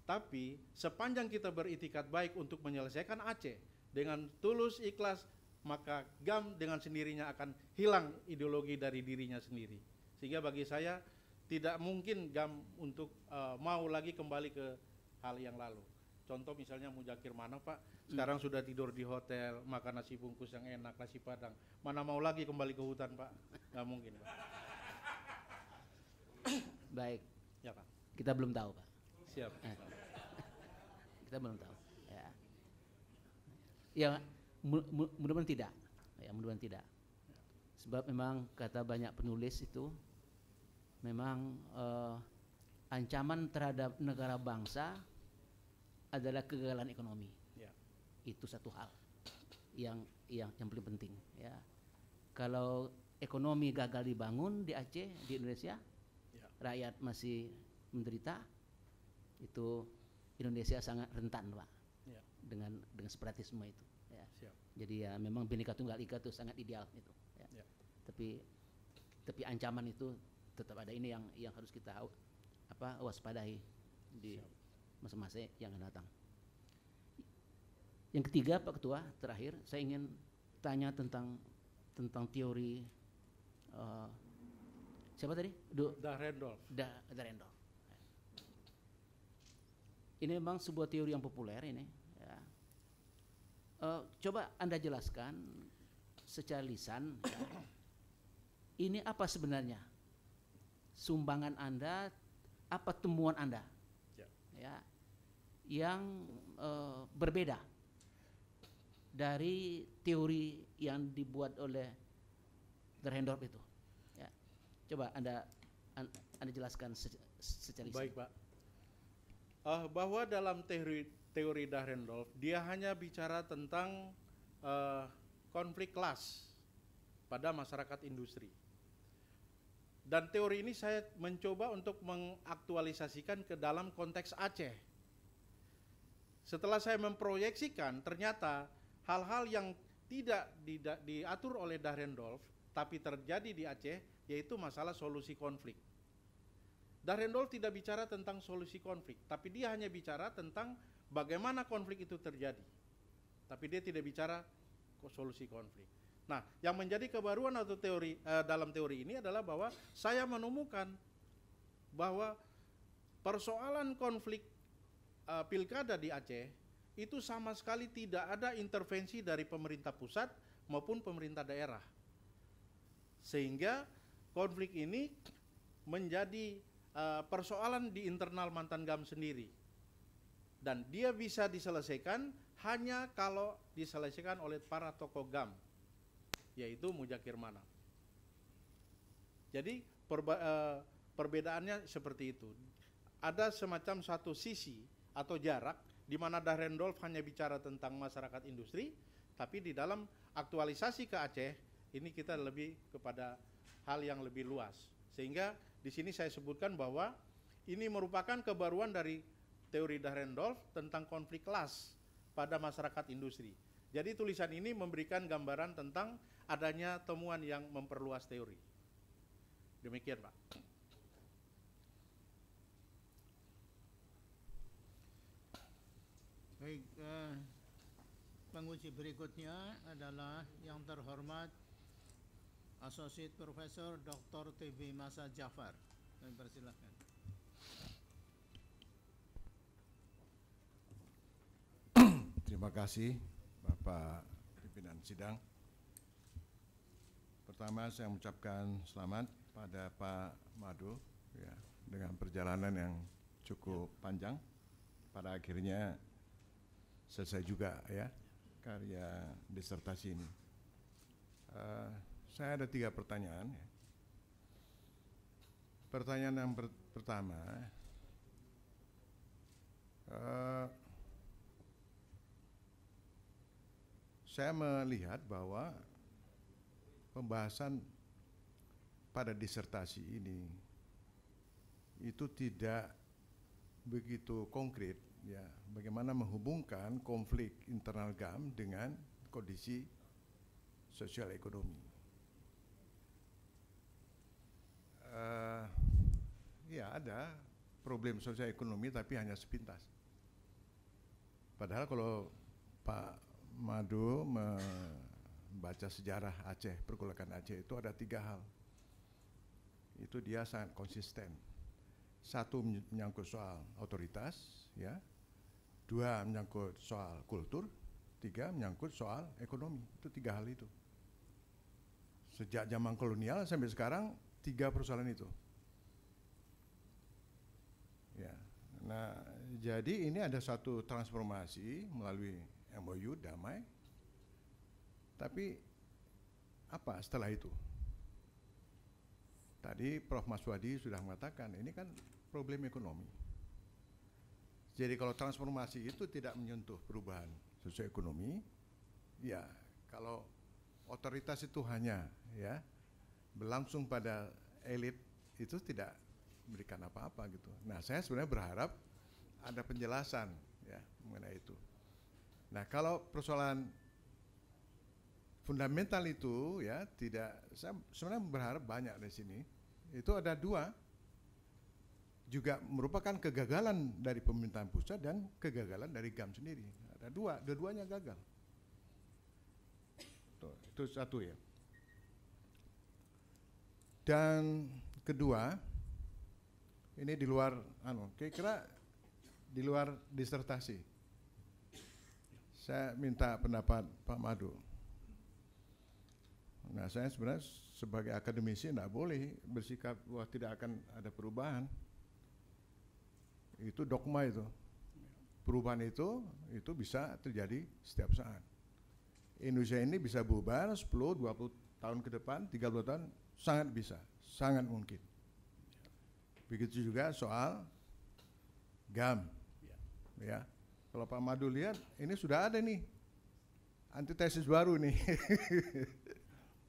Tapi sepanjang kita beritikat baik untuk menyelesaikan Aceh dengan tulus ikhlas, maka GAM dengan sendirinya akan hilang ideologi dari dirinya sendiri. Sehingga bagi saya tidak mungkin GAM untuk mau lagi kembali ke hal yang lalu. Contoh misalnya Mudzakkir Manaf, Pak, sekarang sudah tidur di hotel, makan nasi bungkus yang enak, nasi Padang. Mana mau lagi kembali ke hutan, Pak? Nggak mungkin, Pak. Baik. Ya, Pak. Kita belum tahu, Pak. Siap. Kita belum tahu. Ya, ya mudah-mudahan tidak. Ya, mudah-mudahan tidak. Sebab memang kata banyak penulis itu, memang ancaman terhadap negara bangsa adalah kegagalan ekonomi. Ya. Itu satu hal yang paling penting. Ya, kalau ekonomi gagal dibangun di Aceh, di Indonesia, Ya. rakyat masih menderita, itu Indonesia sangat rentan, Pak. Ya. Dengan separatisme itu. Ya. Siap. Jadi ya memang Bhinneka Tunggal Ika itu sangat ideal itu. Ya. Ya. Tapi ancaman itu tetap ada. Ini yang harus kita waspadai di masa-masa yang akan datang. Yang ketiga, Pak Ketua, terakhir saya ingin tanya tentang teori siapa tadi? Dahrendorf. Dahrendorf. Ini memang sebuah teori yang populer ini. Ya. Coba Anda jelaskan secara lisan. Ya. Ini apa sebenarnya sumbangan Anda, apa temuan Anda? Ya, yang berbeda dari teori yang dibuat oleh Dahrendorf itu. Ya. Coba Anda jelaskan secara lisan. Baik, Pak. Bahwa dalam teori Dahrendorf dia hanya bicara tentang konflik kelas pada masyarakat industri. Dan teori ini saya mencoba untuk mengaktualisasikan ke dalam konteks Aceh. Setelah saya memproyeksikan, ternyata hal-hal yang tidak diatur oleh Dahrendorf tapi terjadi di Aceh, yaitu masalah solusi konflik. Dahrendorf tidak bicara tentang solusi konflik, tapi dia hanya bicara tentang bagaimana konflik itu terjadi. Tapi dia tidak bicara solusi konflik. Nah, yang menjadi kebaruan atau teori dalam teori ini adalah bahwa saya menemukan bahwa persoalan konflik pilkada di Aceh itu sama sekali tidak ada intervensi dari pemerintah pusat maupun pemerintah daerah. Sehingga konflik ini menjadi persoalan di internal mantan GAM sendiri. Dan dia bisa diselesaikan hanya kalau diselesaikan oleh para tokoh GAM, yaitu Mudzakkir Manaf. Jadi perbedaannya seperti itu. Ada semacam satu sisi atau jarak di mana Dahrendorf hanya bicara tentang masyarakat industri, tapi di dalam aktualisasi ke Aceh ini kita lebih kepada hal yang lebih luas. Sehingga di sini saya sebutkan bahwa ini merupakan kebaruan dari teori Dahrendorf tentang konflik kelas pada masyarakat industri. Jadi tulisan ini memberikan gambaran tentang adanya temuan yang memperluas teori. Demikian, Pak. Baik, penguji berikutnya adalah yang terhormat Associate Professor Dr. TV Masa Jafar. Kami persilahkan. Terima kasih Bapak Pimpinan Sidang. Pertama saya mengucapkan selamat pada Pak Madu ya, dengan perjalanan yang cukup panjang. Pada akhirnya selesai juga ya karya disertasi ini. Saya ada 3 pertanyaan. Pertanyaan yang pertama, saya melihat bahwa pembahasan pada disertasi ini itu tidak begitu konkret ya, bagaimana menghubungkan konflik internal GAM dengan kondisi sosial ekonomi. Ya ada problem sosial ekonomi tapi hanya sepintas. Padahal kalau Pak Madu membaca sejarah Aceh, pergolakan Aceh itu ada 3 hal. Itu dia sangat konsisten. 1 menyangkut soal otoritas, ya. 2 menyangkut soal kultur, 3 menyangkut soal ekonomi. Itu 3 hal itu. Sejak zaman kolonial sampai sekarang 3 persoalan itu. Ya. Nah, jadi ini ada satu transformasi melalui MOU damai. Tapi apa setelah itu? Tadi Prof. Maswadi sudah mengatakan ini kan problem ekonomi. Jadi kalau transformasi itu tidak menyentuh perubahan sosioekonomi, ya kalau otoritas itu hanya ya berlangsung pada elit itu tidak memberikan apa-apa gitu. Nah, saya sebenarnya berharap ada penjelasan ya mengenai itu. Nah, kalau persoalan fundamental itu ya tidak, saya sebenarnya berharap banyak di sini. Itu ada 2 juga merupakan kegagalan dari pemerintahan pusat dan kegagalan dari GAM sendiri. Ada 2, dua-duanya gagal. Tuh, itu 1 ya. Dan kedua, ini di luar kira-kira di luar disertasi. Saya minta pendapat Pak Madu. Nah, saya sebenarnya sebagai akademisi tidak boleh bersikap wah tidak akan ada perubahan. Itu dogma itu. Perubahan itu bisa terjadi setiap saat. Indonesia ini bisa bubar 10, 20 tahun ke depan, 30 tahun, sangat bisa, sangat mungkin. Begitu juga soal GAM. Ya. Kalau Pak Madu lihat, ini sudah ada nih antitesis baru nih.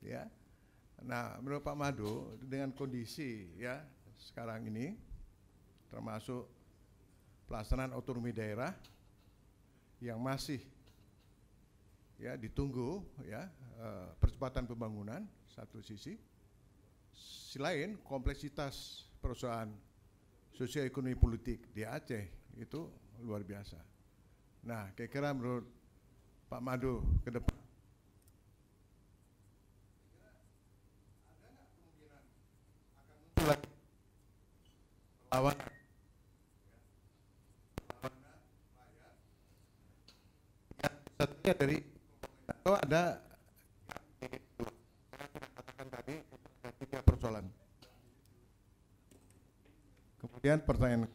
Ya. Nah, menurut Pak Madu dengan kondisi ya sekarang ini, termasuk pelaksanaan otonomi daerah yang masih ya ditunggu ya percepatan pembangunan satu sisi lain kompleksitas persoalan sosioekonomi politik di Aceh itu luar biasa. Nah, kira-kira menurut Pak Madu ke depan ada nggak kemungkinan akan muncul lagi perlawanan rakyat satunya dari atau ada katakan tadi ada 3 persoalan. Kemudian pertanyaan,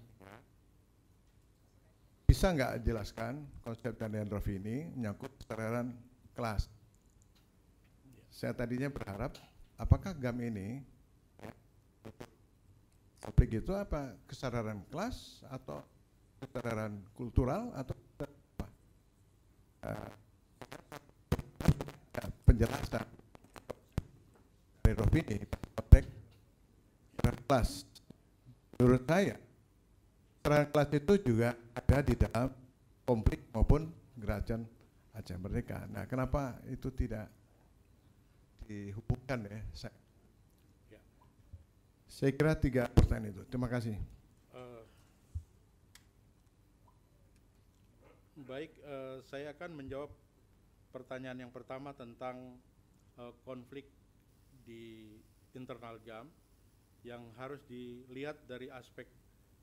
bisa nggak jelaskan konsep Daniel Rofi ini menyangkut kesetaraan kelas? Saya tadinya berharap apakah GAM ini topik itu apa kesetaraan kelas atau kesetaraan kultural atau apa? Penjelasan dari Rofi ini konteks kelas. Menurut saya, kesetaraan kelas itu juga ada di dalam konflik maupun Kerajaan Aceh Merdeka. Nah, kenapa itu tidak dihubungkan ya? Saya kira 3 pertanyaan itu. Terima kasih. Baik, saya akan menjawab pertanyaan yang pertama tentang konflik di internal GAM yang harus dilihat dari aspek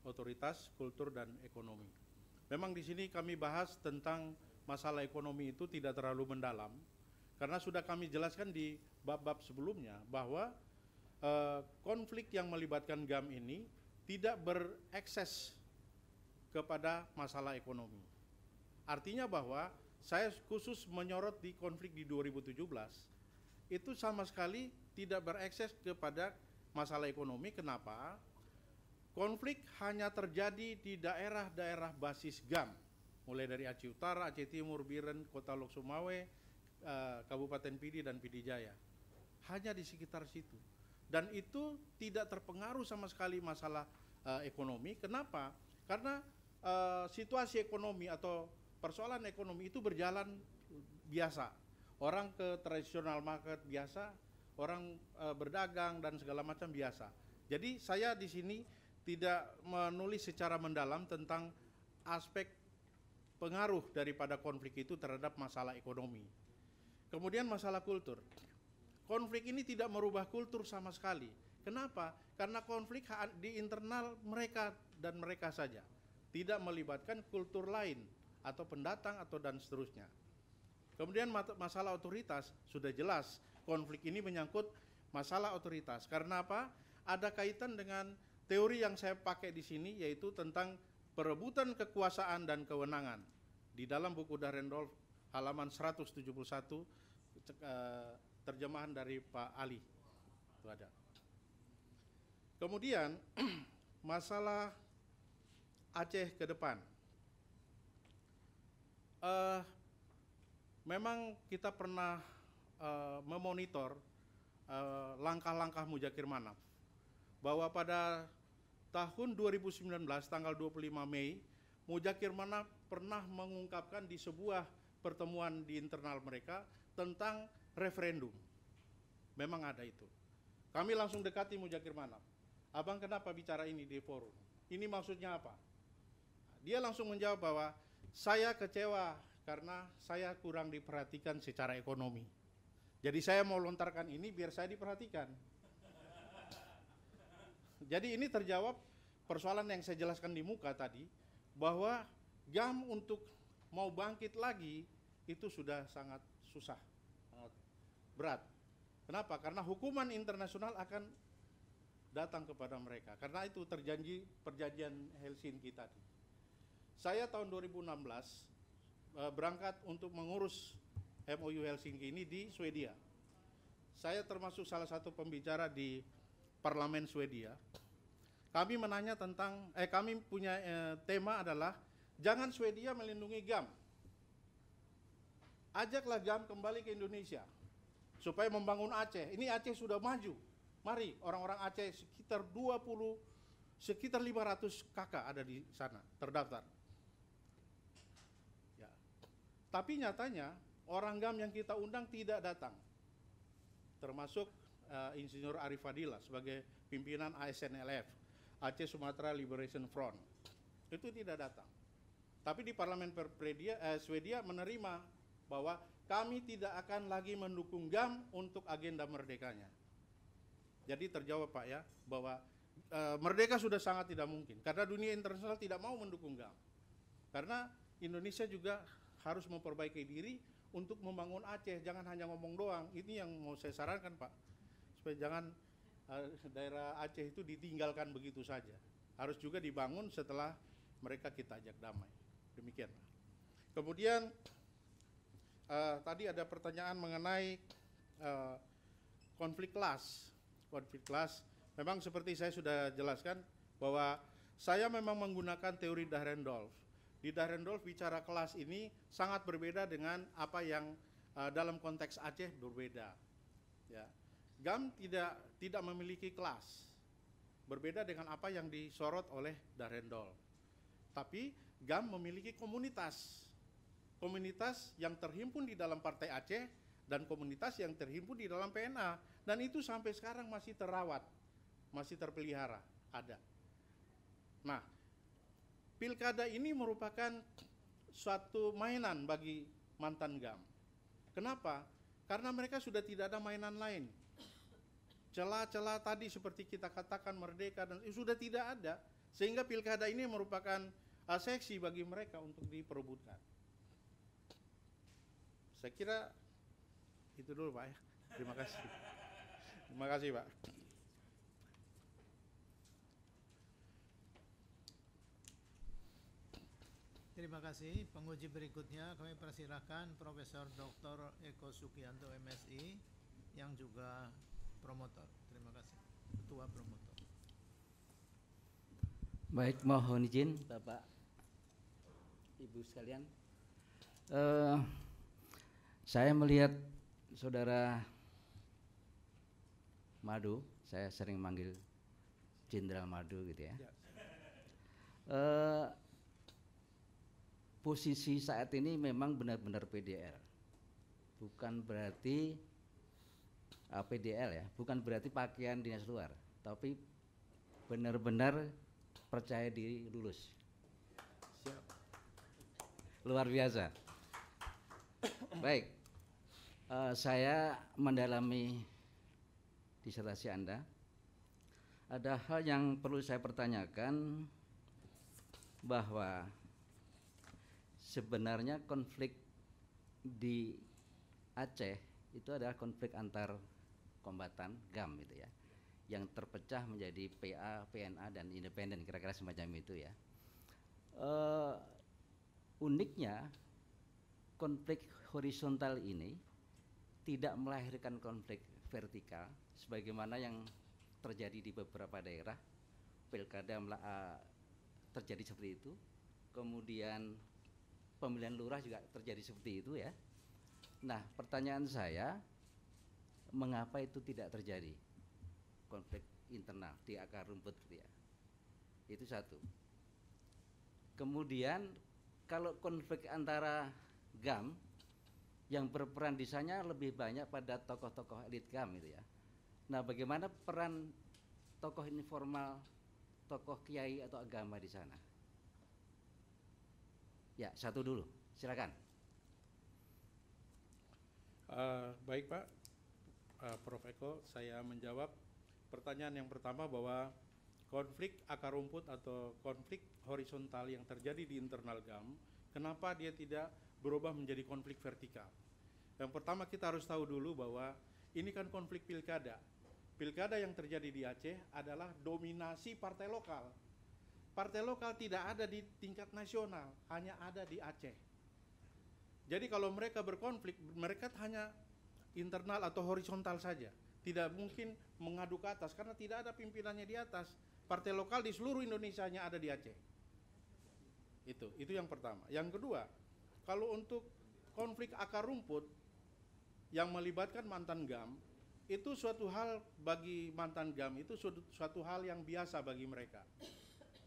otoritas, kultur, dan ekonomi. Memang di sini kami bahas tentang masalah ekonomi itu tidak terlalu mendalam, karena sudah kami jelaskan di bab-bab sebelumnya bahwa konflik yang melibatkan GAM ini tidak berekses kepada masalah ekonomi. Artinya bahwa saya khusus menyorot di konflik di 2017, itu sama sekali tidak berekses kepada masalah ekonomi. Kenapa? Konflik hanya terjadi di daerah-daerah basis GAM, mulai dari Aceh Utara, Aceh Timur, Biren, Kota Lok Sumawe, Kabupaten Pidi dan Pidi Jaya. Hanya di sekitar situ. Dan itu tidak terpengaruh sama sekali masalah ekonomi. Kenapa? Karena situasi ekonomi atau persoalan ekonomi itu berjalan biasa. Orang ke traditional market biasa, orang berdagang dan segala macam biasa. Jadi saya di sini tidak menulis secara mendalam tentang aspek pengaruh daripada konflik itu terhadap masalah ekonomi. Kemudian masalah kultur. Konflik ini tidak merubah kultur sama sekali. Kenapa? Karena konflik di internal mereka dan mereka saja. Tidak melibatkan kultur lain atau pendatang atau dan seterusnya. Kemudian masalah otoritas, sudah jelas konflik ini menyangkut masalah otoritas. Karena apa? Ada kaitan dengan teori yang saya pakai di sini, yaitu tentang perebutan kekuasaan dan kewenangan. Di dalam buku Dahrendorf halaman 171, terjemahan dari Pak Ali. Itu ada. Kemudian masalah Aceh ke depan. Memang kita pernah memonitor langkah-langkah Mudzakkir Manaf, bahwa pada tahun 2019 tanggal 25 Mei Mudzakkir Manaf pernah mengungkapkan di sebuah pertemuan di internal mereka tentang referendum. Memang ada itu. Kami langsung dekati Mudzakkir Manaf. Abang kenapa bicara ini di forum? Ini maksudnya apa? Dia langsung menjawab bahwa saya kecewa karena saya kurang diperhatikan secara ekonomi. Jadi saya mau lontarkan ini biar saya diperhatikan. Jadi ini terjawab persoalan yang saya jelaskan di muka tadi, bahwa GAM untuk mau bangkit lagi itu sudah sangat susah, sangat berat. Kenapa? Karena hukuman internasional akan datang kepada mereka. Karena itu terjanji perjanjian Helsinki tadi. Saya tahun 2016 berangkat untuk mengurus MOU Helsinki ini di Swedia. Saya termasuk salah satu pembicara di Parlemen Swedia. Kami menanya tentang, kami punya tema adalah jangan Swedia melindungi GAM. Ajaklah GAM kembali ke Indonesia supaya membangun Aceh. Ini Aceh sudah maju. Mari orang-orang Aceh sekitar 500 kakak ada di sana terdaftar. Ya. Tapi nyatanya orang GAM yang kita undang tidak datang. Termasuk Insinyur Arif Fadila sebagai pimpinan ASNLF, Aceh Sumatera Liberation Front. Itu tidak datang. Tapi di Parlemen Swedia menerima bahwa kami tidak akan lagi mendukung GAM untuk agenda merdekanya. Jadi terjawab Pak ya, bahwa merdeka sudah sangat tidak mungkin, karena dunia internasional tidak mau mendukung GAM. Karena Indonesia juga harus memperbaiki diri untuk membangun Aceh, jangan hanya ngomong doang. Ini yang mau saya sarankan Pak, supaya jangan daerah Aceh itu ditinggalkan begitu saja. Harus juga dibangun setelah mereka kita ajak damai. Demikian Pak. Kemudian tadi ada pertanyaan mengenai konflik kelas. Konflik kelas, memang seperti saya sudah jelaskan bahwa saya memang menggunakan teori Dahrendorf. Di Dahrendorf bicara kelas ini sangat berbeda dengan apa yang dalam konteks Aceh berbeda. Ya. GAM tidak memiliki kelas, berbeda dengan apa yang disorot oleh Dahrendorf. Tapi GAM memiliki komunitas, komunitas yang terhimpun di dalam Partai Aceh dan komunitas yang terhimpun di dalam PNA, dan itu sampai sekarang masih terawat, masih terpelihara, ada. Nah, pilkada ini merupakan suatu mainan bagi mantan GAM. Kenapa? Karena mereka sudah tidak ada mainan lain. celah-celah tadi seperti kita katakan merdeka dan sudah tidak ada, sehingga pilkada ini merupakan seksi bagi mereka untuk diperebutkan. Saya kira itu dulu Pak ya. Terima kasih. Terima kasih Pak. Terima kasih. Penguji berikutnya kami persilahkan Profesor Dr. Eko Sugianto MSI yang juga promotor. Terima kasih. Ketua promotor. Baik, mohon izin Bapak, Ibu sekalian. Saya melihat Saudara Madu, saya sering manggil Jenderal Madu gitu ya. Posisi saat ini memang benar-benar PDL, bukan berarti PDL ya, bukan berarti pakaian dinas luar, tapi benar-benar percaya diri lulus. Siap. Luar biasa. Baik, saya mendalami disertasi Anda. Ada hal yang perlu saya pertanyakan, bahwa sebenarnya konflik di Aceh itu adalah konflik antar kombatan GAM gitu ya, yang terpecah menjadi PA, PNA dan independen, kira-kira semacam itu ya. Uniknya konflik horizontal ini tidak melahirkan konflik vertikal sebagaimana yang terjadi di beberapa daerah pilkada terjadi seperti itu, kemudian pemilihan lurah juga terjadi seperti itu ya. Nah, pertanyaan saya, mengapa itu tidak terjadi konflik internal di akar rumput ya? Itu satu. Kemudian kalau konflik antara GAM yang berperan di sana lebih banyak pada tokoh-tokoh elit GAM itu ya. Nah, bagaimana peran tokoh informal, tokoh kiai atau agama di sana? Ya, satu dulu, silakan. Baik Pak, Prof. Eko, saya menjawab pertanyaan yang pertama bahwa konflik akar rumput atau konflik horizontal yang terjadi di internal GAM, kenapa dia tidak berubah menjadi konflik vertikal? Yang pertama kita harus tahu dulu bahwa ini kan konflik pilkada. Pilkada yang terjadi di Aceh adalah dominasi partai lokal. Partai lokal tidak ada di tingkat nasional, hanya ada di Aceh. Jadi kalau mereka berkonflik, mereka hanya internal atau horizontal saja. Tidak mungkin mengadu ke atas karena tidak ada pimpinannya di atas. Partai lokal di seluruh Indonesia hanya ada di Aceh. Itu yang pertama. Yang kedua, kalau untuk konflik akar rumput yang melibatkan mantan GAM, itu suatu hal bagi mantan GAM, itu suatu hal yang biasa bagi mereka.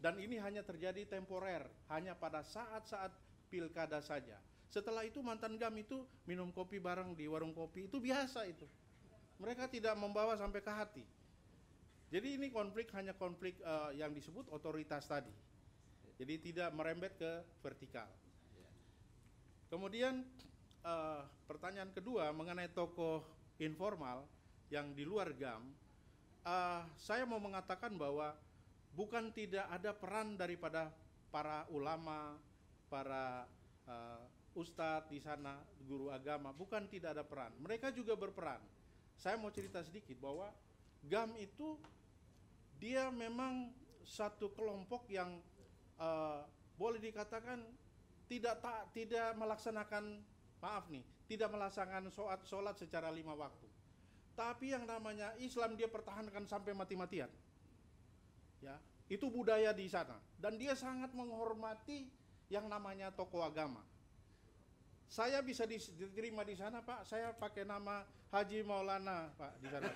Dan ini hanya terjadi temporer, hanya pada saat-saat pilkada saja. Setelah itu mantan GAM itu minum kopi bareng di warung kopi, itu biasa itu. Mereka tidak membawa sampai ke hati. Jadi ini konflik hanya konflik yang disebut otoritas tadi. Jadi tidak merembet ke vertikal. Kemudian pertanyaan kedua mengenai tokoh informal yang di luar GAM, saya mau mengatakan bahwa bukan tidak ada peran daripada para ulama, para ustadz di sana, guru agama, bukan tidak ada peran. Mereka juga berperan. Saya mau cerita sedikit bahwa GAM itu dia memang satu kelompok yang boleh dikatakan tidak melaksanakan, tidak melaksanakan sholat secara 5 waktu. Tapi yang namanya Islam dia pertahankan sampai mati-matian. Ya, itu budaya di sana dan dia sangat menghormati yang namanya tokoh agama. Saya bisa diterima di sana, Pak. Saya pakai nama Haji Maulana, Pak, di sana.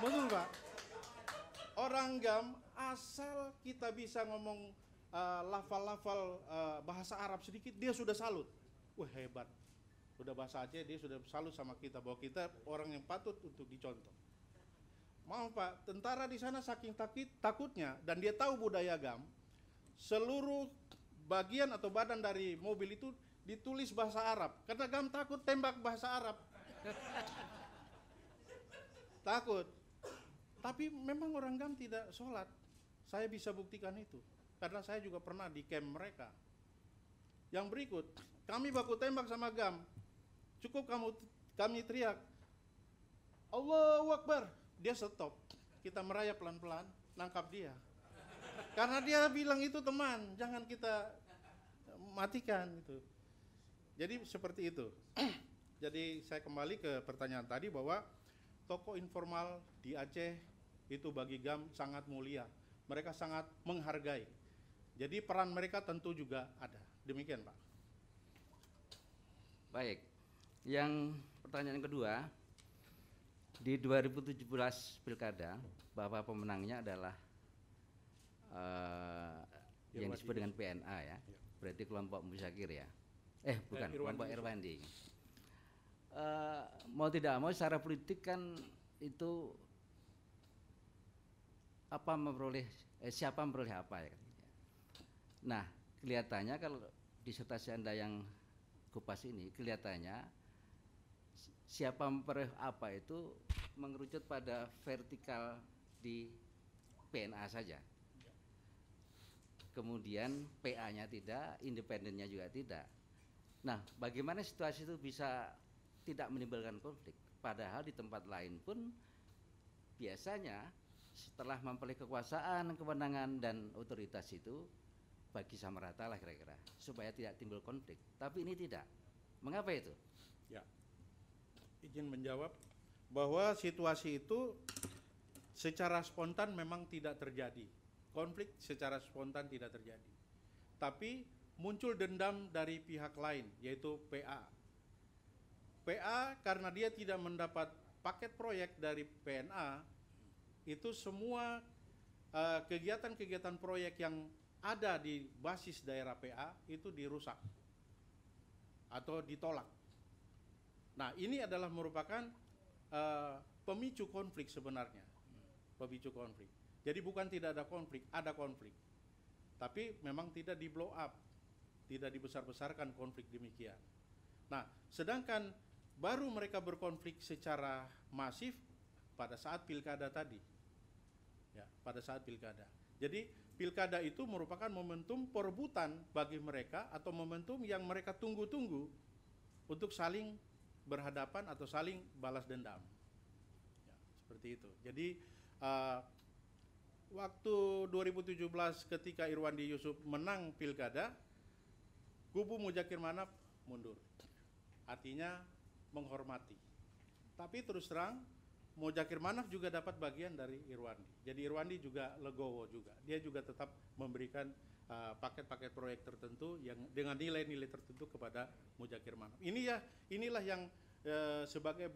Betul, Pak. Orang GAM asal kita bisa ngomong lafal-lafal bahasa Arab sedikit, dia sudah salut. Wah, hebat. Udah bahasa Aceh, dia sudah salut sama kita bahwa kita orang yang patut untuk dicontoh. Maaf Pak, tentara di sana saking takutnya dan dia tahu budaya GAM, seluruh bagian atau badan dari mobil itu ditulis bahasa Arab karena GAM takut tembak bahasa Arab. Takut. Tapi memang orang GAM tidak sholat. Saya bisa buktikan itu. Karena saya juga pernah di camp mereka. Yang berikut, kami baku tembak sama GAM. Cukup kami teriak, Allahu Akbar. Dia stop. Kita merayap pelan-pelan, nangkap dia. Karena dia bilang itu teman, jangan kita matikan itu. Jadi seperti itu. Jadi saya kembali ke pertanyaan tadi bahwa tokoh informal di Aceh itu bagi GAM sangat mulia. Mereka sangat menghargai. Jadi peran mereka tentu juga ada. Demikian, Pak. Baik. Yang pertanyaan kedua, di 2017 Pilkada, Bapak pemenangnya adalah yang disebut dengan PNA ya. Berarti kelompok Musyakir ya. Bukan, kelompok Irwandi. Mau tidak mau secara politik kan itu siapa memperoleh apa ya. Nah, kelihatannya kalau disertasi Anda yang kupas ini, kelihatannya siapa memperoleh apa itu mengerucut pada vertikal di PNA saja. Kemudian PA-nya tidak, independennya juga tidak. Nah, bagaimana situasi itu bisa tidak menimbulkan konflik? Padahal di tempat lain pun biasanya setelah memperoleh kekuasaan, kewenangan dan otoritas itu bagi sama rata lah kira-kira, supaya tidak timbul konflik. Tapi ini tidak. Mengapa itu? Ya, izin menjawab bahwa situasi itu secara spontan memang tidak terjadi. Konflik secara spontan tidak terjadi. Tapi muncul dendam dari pihak lain, yaitu PA. PA karena dia tidak mendapat paket proyek dari PNA, itu semua kegiatan-kegiatan proyek yang ada di basis daerah PA itu dirusak atau ditolak. Nah, ini adalah merupakan pemicu konflik sebenarnya. Pemicu konflik. Jadi bukan tidak ada konflik. Tapi memang tidak di blow up, tidak dibesar-besarkan konflik demikian. Nah, sedangkan baru mereka berkonflik secara masif pada saat pilkada tadi. Ya, pada saat pilkada. Jadi pilkada itu merupakan momentum perebutan bagi mereka atau momentum yang mereka tunggu-tunggu untuk saling berhadapan atau saling balas dendam. Ya, seperti itu. Jadi waktu 2017 ketika Irwandi Yusuf menang pilkada, kubu Muzakir Manaf mundur. Artinya menghormati. Tapi terus terang Muzakir Manaf juga dapat bagian dari Irwandi. Jadi Irwandi juga legowo juga. Dia juga tetap memberikan paket-paket proyek tertentu yang dengan nilai-nilai tertentu kepada Muzakir Manaf. Inilah yang sebagai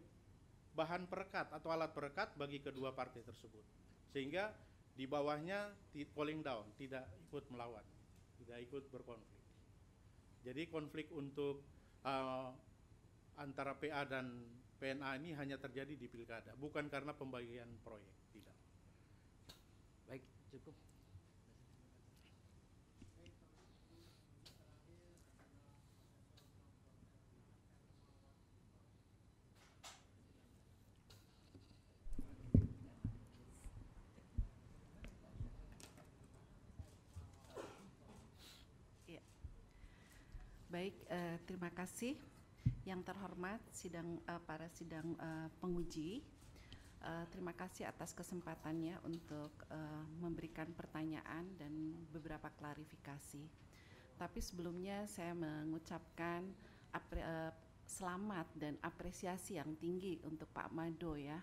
bahan perekat atau alat perekat bagi kedua partai tersebut. Sehingga di bawahnya falling down, tidak ikut melawan, tidak ikut berkonflik. Jadi konflik untuk antara PA dan PNA ini hanya terjadi di pilkada, bukan karena pembagian proyek, tidak. Baik, cukup. Baik, terima kasih yang terhormat para sidang penguji. Terima kasih atas kesempatannya untuk memberikan pertanyaan dan beberapa klarifikasi. Tapi sebelumnya saya mengucapkan selamat dan apresiasi yang tinggi untuk Pak Mado ya,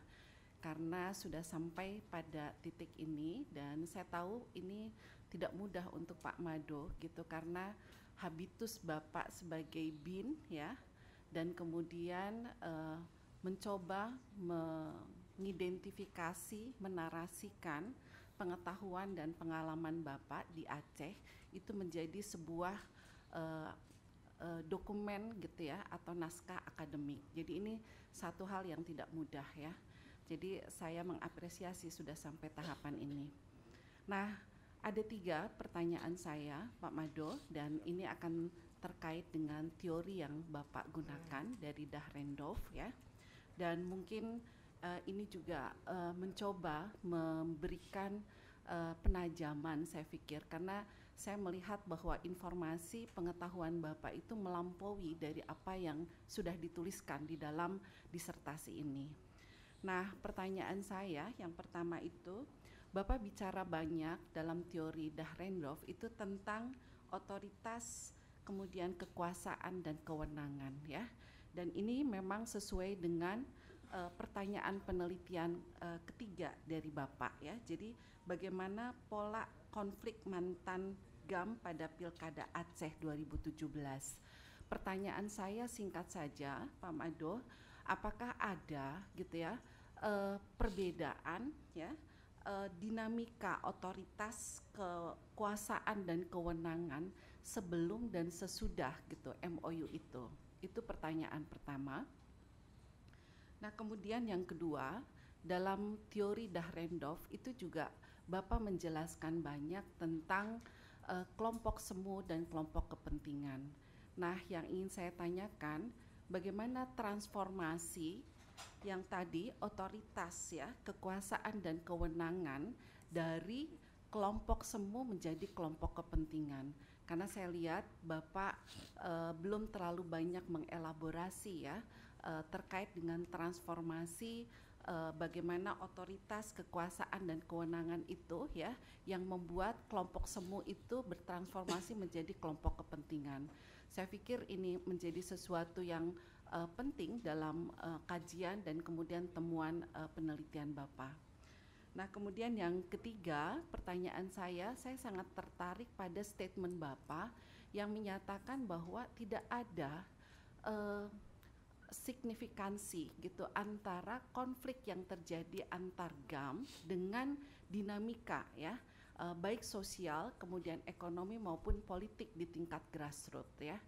karena sudah sampai pada titik ini dan saya tahu ini tidak mudah untuk Pak Mado gitu, karena habitus Bapak sebagai BIN ya, dan kemudian mencoba mengidentifikasi, menarasikan pengetahuan dan pengalaman Bapak di Aceh itu menjadi sebuah dokumen gitu ya, atau naskah akademik. Jadi ini satu hal yang tidak mudah ya. Jadi saya mengapresiasi sudah sampai tahapan ini. Nah, ada 3 pertanyaan saya, Pak Mado, dan ini akan terkait dengan teori yang Bapak gunakan dari Dahrendorf ya. Dan mungkin ini juga mencoba memberikan penajaman, saya pikir, karena saya melihat bahwa informasi pengetahuan Bapak itu melampaui dari apa yang sudah dituliskan di dalam disertasi ini. Nah, pertanyaan saya yang pertama itu, Bapak bicara banyak dalam teori Dahrendorf itu tentang otoritas, kemudian kekuasaan dan kewenangan, ya. Dan ini memang sesuai dengan pertanyaan penelitian ketiga dari Bapak, ya. Jadi bagaimana pola konflik mantan GAM pada Pilkada Aceh 2017. Pertanyaan saya singkat saja, Pak Mado, apakah ada gitu ya perbedaan ya dinamika otoritas, kekuasaan dan kewenangan sebelum dan sesudah gitu MOU itu? Itu pertanyaan pertama. Nah, kemudian yang kedua, dalam teori Dahrendorf itu juga Bapak menjelaskan banyak tentang kelompok semu dan kelompok kepentingan. Nah, yang ingin saya tanyakan, bagaimana transformasi yang tadi otoritas ya, kekuasaan dan kewenangan dari kelompok semu menjadi kelompok kepentingan. Karena saya lihat Bapak belum terlalu banyak mengelaborasi ya terkait dengan transformasi bagaimana otoritas, kekuasaan dan kewenangan itu ya yang membuat kelompok semu itu bertransformasi menjadi kelompok kepentingan. Saya pikir ini menjadi sesuatu yang penting dalam kajian dan kemudian temuan penelitian Bapak. Nah, kemudian yang ketiga, pertanyaan saya sangat tertarik pada statement Bapak yang menyatakan bahwa tidak ada signifikansi gitu antara konflik yang terjadi antar GAM dengan dinamika ya baik sosial kemudian ekonomi maupun politik di tingkat grassroots ya.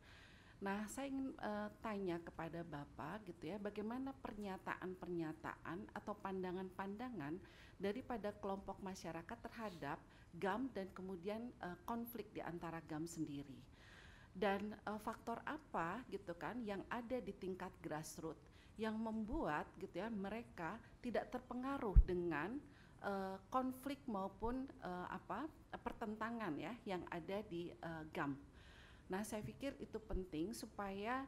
Nah, saya ingin tanya kepada Bapak gitu ya, bagaimana pernyataan-pernyataan atau pandangan-pandangan daripada kelompok masyarakat terhadap GAM dan kemudian konflik di antara GAM sendiri. Dan faktor apa gitu kan yang ada di tingkat grassroots yang membuat gitu ya mereka tidak terpengaruh dengan konflik maupun pertentangan ya yang ada di GAM. Nah, saya pikir itu penting supaya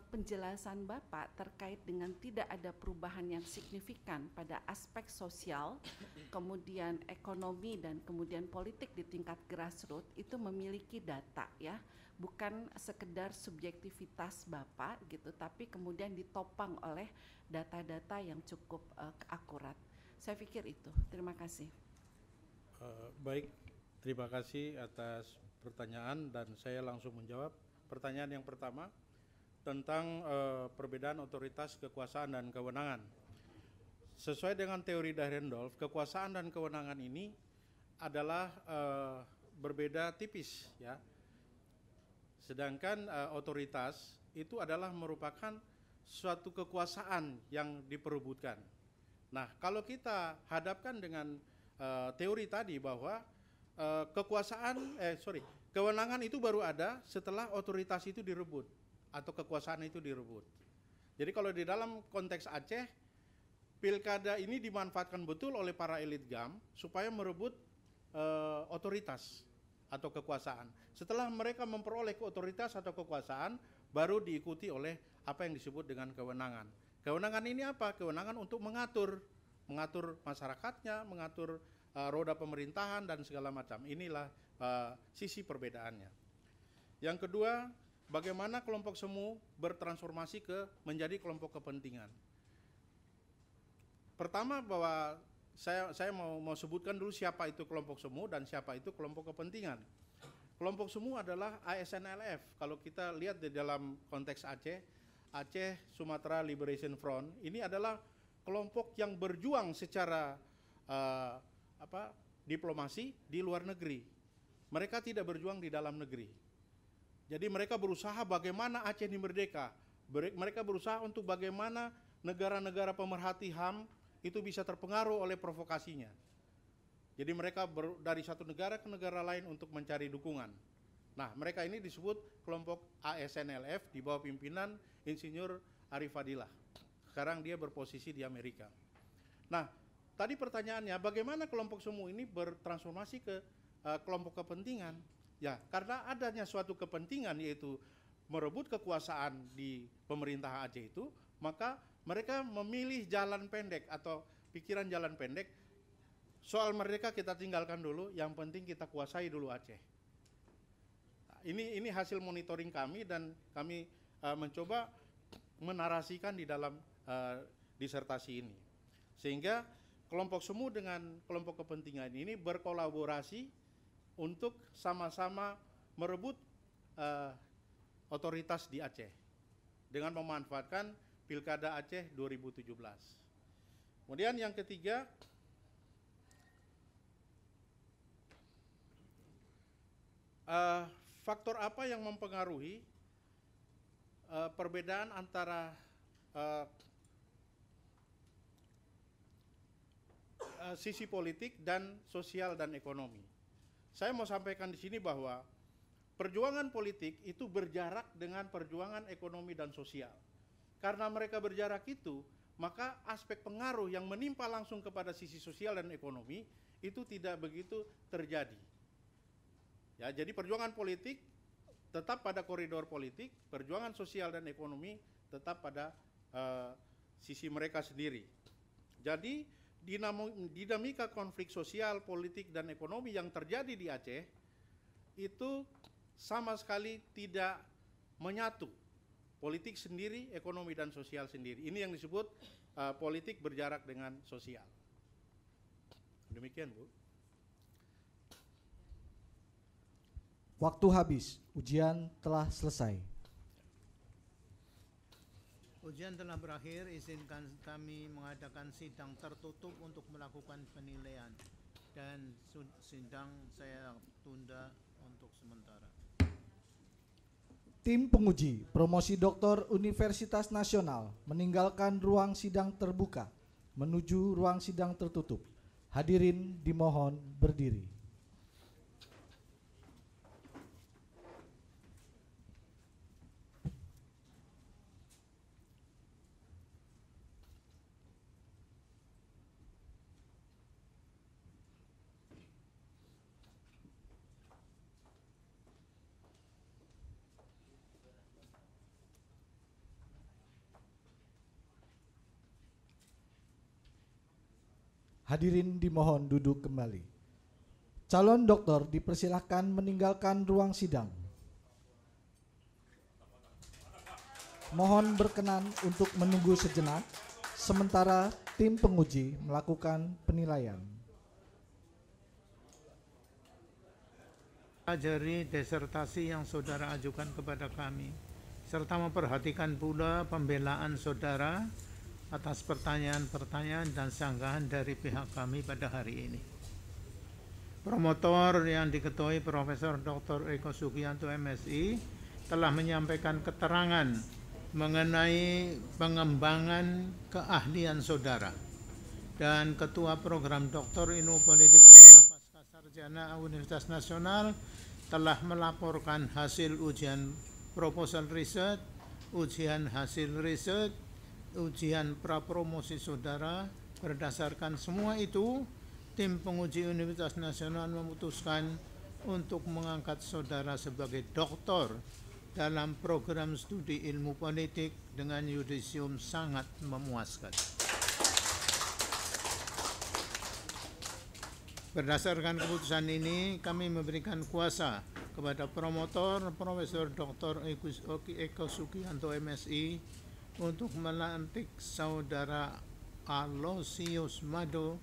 penjelasan Bapak terkait dengan tidak ada perubahan yang signifikan pada aspek sosial, kemudian ekonomi dan kemudian politik di tingkat grassroots itu memiliki data ya, bukan sekedar subjektivitas Bapak gitu, tapi kemudian ditopang oleh data-data yang cukup akurat. Saya pikir itu. Terima kasih. Baik, terima kasih atas pertanyaan dan saya langsung menjawab. Pertanyaan yang pertama tentang perbedaan otoritas, kekuasaan dan kewenangan. Sesuai dengan teori Dahrendorf, kekuasaan dan kewenangan ini adalah berbeda tipis ya. Sedangkan otoritas itu adalah merupakan suatu kekuasaan yang diperebutkan. Nah, kalau kita hadapkan dengan teori tadi bahwa kewenangan itu baru ada setelah otoritas itu direbut atau kekuasaan itu direbut. Jadi kalau di dalam konteks Aceh, pilkada ini dimanfaatkan betul oleh para elit GAM supaya merebut otoritas atau kekuasaan. Setelah mereka memperoleh otoritas atau kekuasaan, baru diikuti oleh apa yang disebut dengan kewenangan. Kewenangan ini apa? Kewenangan untuk mengatur masyarakatnya, mengatur roda pemerintahan dan segala macam. Inilah sisi perbedaannya. Yang kedua, bagaimana kelompok semu bertransformasi menjadi kelompok kepentingan. Pertama bahwa saya mau sebutkan dulu siapa itu kelompok semu dan siapa itu kelompok kepentingan. Kelompok semu adalah ASNLF. Kalau kita lihat di dalam konteks Aceh Sumatera Liberation Front, ini adalah kelompok yang berjuang secara diplomasi di luar negeri. Mereka tidak berjuang di dalam negeri. Jadi mereka berusaha bagaimana Aceh ini merdeka. Mereka berusaha untuk bagaimana negara-negara pemerhati HAM itu bisa terpengaruh oleh provokasinya. Jadi mereka dari satu negara ke negara lain untuk mencari dukungan. Nah, mereka ini disebut kelompok ASNLF di bawah pimpinan Insinyur Arif Fadilah. Sekarang dia berposisi di Amerika. Nah, tadi pertanyaannya bagaimana kelompok semu ini bertransformasi ke kelompok kepentingan? Ya, karena adanya suatu kepentingan yaitu merebut kekuasaan di pemerintah Aceh itu, maka mereka memilih jalan pendek atau pikiran jalan pendek. Soal mereka kita tinggalkan dulu, yang penting kita kuasai dulu Aceh. Nah, ini hasil monitoring kami dan kami mencoba menarasikan di dalam disertasi ini. Sehingga kelompok semu dengan kelompok kepentingan ini berkolaborasi untuk sama-sama merebut otoritas di Aceh dengan memanfaatkan Pilkada Aceh 2017. Kemudian yang ketiga, faktor apa yang mempengaruhi perbedaan antara sisi politik dan sosial dan ekonomi? Saya mau sampaikan di sini bahwa perjuangan politik itu berjarak dengan perjuangan ekonomi dan sosial. Karena mereka berjarak itu, maka aspek pengaruh yang menimpa langsung kepada sisi sosial dan ekonomi itu tidak begitu terjadi. Ya, jadi perjuangan politik tetap pada koridor politik, perjuangan sosial dan ekonomi tetap pada sisi mereka sendiri. Jadi dinamika konflik sosial, politik, dan ekonomi yang terjadi di Aceh itu sama sekali tidak menyatu. Politik sendiri, ekonomi dan sosial sendiri. Ini yang disebut politik berjarak dengan sosial. Demikian, Bu. Waktu habis, ujian telah selesai. Ujian telah berakhir, izinkan kami mengadakan sidang tertutup untuk melakukan penilaian. Dan sidang saya tunda untuk sementara. Tim penguji promosi doktor Universitas Nasional meninggalkan ruang sidang terbuka menuju ruang sidang tertutup. Hadirin dimohon berdiri. Hadirin dimohon duduk kembali. Calon doktor dipersilahkan meninggalkan ruang sidang. Mohon berkenan untuk menunggu sejenak, sementara tim penguji melakukan penilaian. Pelajari disertasi yang saudara ajukan kepada kami, serta memperhatikan pula pembelaan saudara atas pertanyaan-pertanyaan dan sanggahan dari pihak kami pada hari ini. Promotor yang diketuai Profesor Dr. Eko Sugianto MSI telah menyampaikan keterangan mengenai pengembangan keahlian saudara, dan Ketua Program Dr. Ilmu Politik Sekolah Pascasarjana Universitas Nasional telah melaporkan hasil ujian proposal riset, ujian hasil riset, ujian prapromosi saudara. Berdasarkan semua itu, tim penguji Universitas Nasional memutuskan untuk mengangkat saudara sebagai doktor dalam program studi ilmu politik dengan yudisium sangat memuaskan. Berdasarkan keputusan ini, kami memberikan kuasa kepada promotor Profesor Dr. Eko Sugianto MSI untuk melantik saudara Aloysius Mado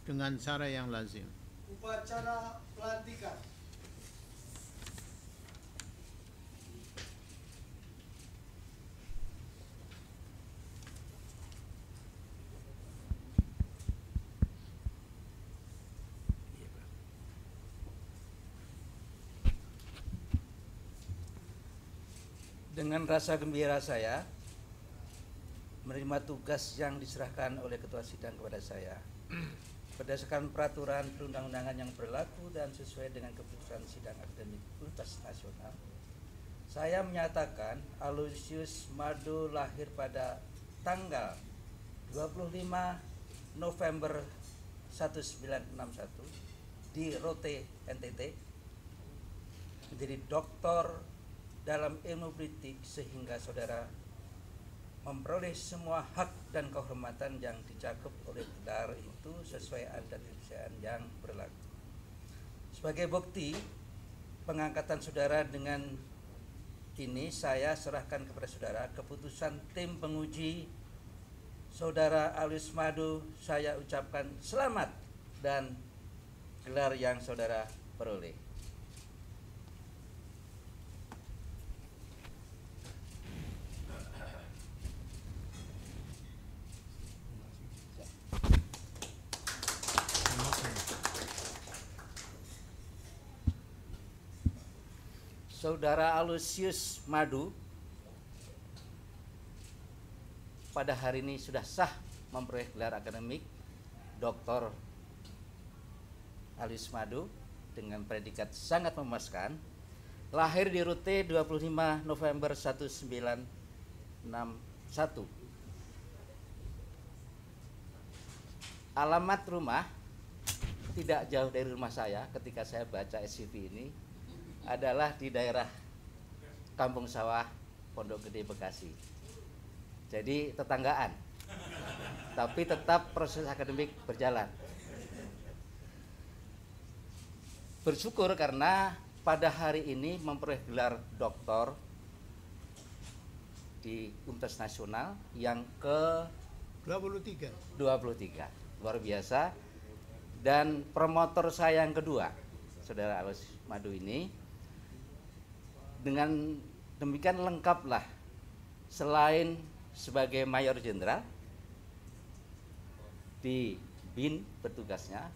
dengan cara yang lazim. Upacara pelantikan. Dengan rasa gembira saya menerima tugas yang diserahkan oleh Ketua Sidang kepada saya berdasarkan peraturan perundang-undangan yang berlaku dan sesuai dengan keputusan Sidang Akademik Universitas Nasional. Saya menyatakan Aloysius Mado lahir pada tanggal 25 November 1961 di Rote, NTT, menjadi doktor dalam ilmu politik sehingga saudara memperoleh semua hak dan kehormatan yang dicakup oleh gelar itu sesuai adat kebiasaan yang berlaku. Sebagai bukti pengangkatan saudara dengan ini, saya serahkan kepada saudara keputusan tim penguji saudara Aloysius Madu. Saya ucapkan selamat dan gelar yang saudara peroleh. Saudara Aloysius Madu pada hari ini sudah sah memperoleh gelar akademik Dr. Aloysius Madu dengan predikat sangat memuaskan. Lahir di Rute 25 November 1961. Alamat rumah tidak jauh dari rumah saya ketika saya baca SCV ini, adalah di daerah Kampung Sawah, Pondok Gede, Bekasi. Jadi tetanggaan, tapi tetap proses akademik berjalan. Bersyukur karena pada hari ini memperoleh gelar doktor di Universitas Nasional yang ke 23. Luar biasa. Dan promotor saya yang kedua, saudara Aloysius Madu ini, dengan demikian lengkaplah, selain sebagai Mayor Jenderal di BIN bertugasnya,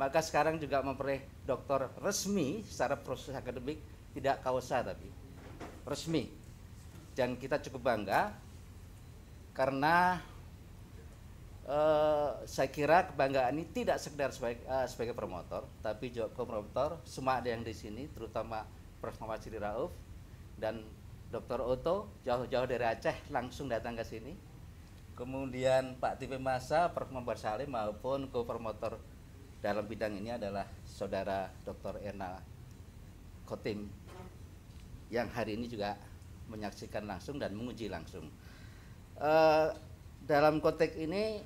maka sekarang juga memperoleh doktor resmi secara proses akademik, tidak kausa tapi resmi. Dan kita cukup bangga karena saya kira kebanggaan ini tidak sekedar sebagai promotor, tapi juga promotor semua ada yang di sini, terutama Prof. Muhammad Siri Rauf dan Dr. Oto jauh-jauh dari Aceh langsung datang ke sini. Kemudian Pak TV Masa, Prof. Muhammad Salim maupun co-promotor dalam bidang ini adalah saudara Dr. Erna Khotim yang hari ini juga menyaksikan langsung dan menguji langsung. Dalam konteks ini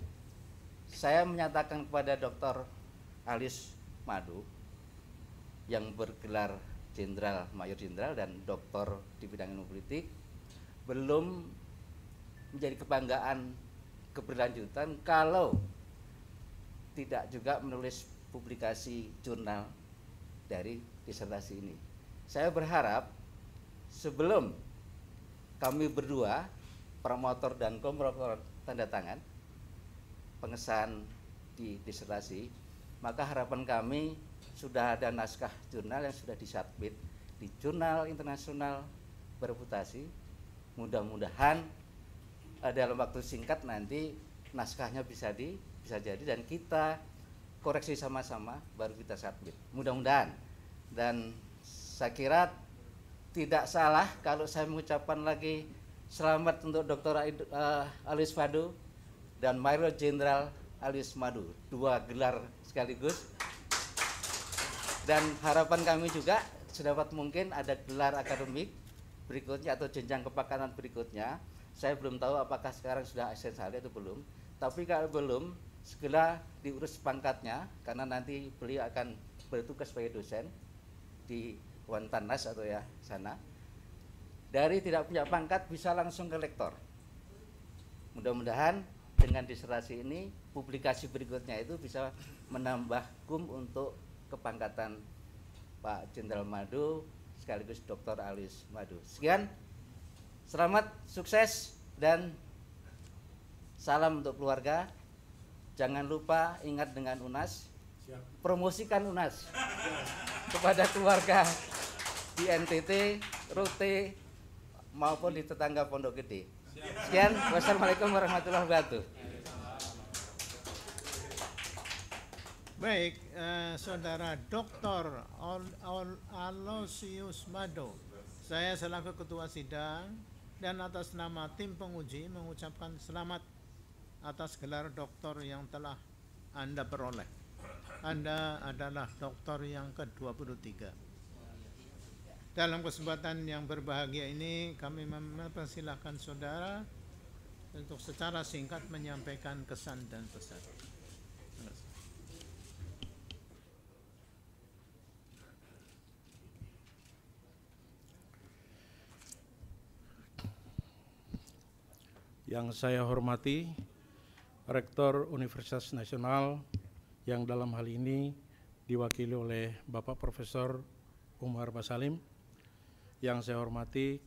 saya menyatakan kepada Dr. Aloysius Madu yang bergelar Jenderal, Mayor Jenderal dan doktor di bidang ilmu politik belum menjadi kebanggaan keberlanjutan kalau tidak juga menulis publikasi jurnal dari disertasi ini. Saya berharap sebelum kami berdua, promotor dan kompromotor, tanda tangan pengesahan di disertasi, maka harapan kami sudah ada naskah jurnal yang sudah disubmit di jurnal internasional bereputasi. Mudah-mudahan dalam waktu singkat nanti naskahnya bisa jadi dan kita koreksi sama-sama baru kita submit. Mudah-mudahan. Dan saya kira tidak salah kalau saya mengucapkan lagi selamat untuk Dr. Aloysius Madu dan Mayor Jenderal Aloysius Madu, 2 gelar sekaligus. Dan harapan kami juga sedapat mungkin ada gelar akademik berikutnya atau jenjang kepakaran berikutnya. Saya belum tahu apakah sekarang sudah esensial atau belum. Tapi kalau belum, segera diurus pangkatnya karena nanti beliau akan bertugas sebagai dosen di Wantanas atau ya sana. Dari tidak punya pangkat bisa langsung ke lektor. Mudah-mudahan dengan disertasi ini publikasi berikutnya itu bisa menambah untuk kepangkatan Pak Jenderal Madu sekaligus Dr. Aloysius Madu. Sekian, selamat, sukses, dan salam untuk keluarga. Jangan lupa ingat dengan UNAS, promosikan UNAS kepada keluarga di NTT, Rote, maupun di tetangga Pondok Gede. Sekian, wassalamualaikum warahmatullahi wabarakatuh. Baik, Saudara Dr. Aloysius Madu, saya selaku Ketua Sidang dan atas nama tim penguji mengucapkan selamat atas gelar doktor yang telah Anda peroleh. Anda adalah doktor yang ke-23. Dalam kesempatan yang berbahagia ini, kami mempersilahkan saudara untuk secara singkat menyampaikan kesan dan pesan. Yang saya hormati Rektor Universitas Nasional yang dalam hal ini diwakili oleh Bapak Profesor Umar Basalim. Yang saya hormati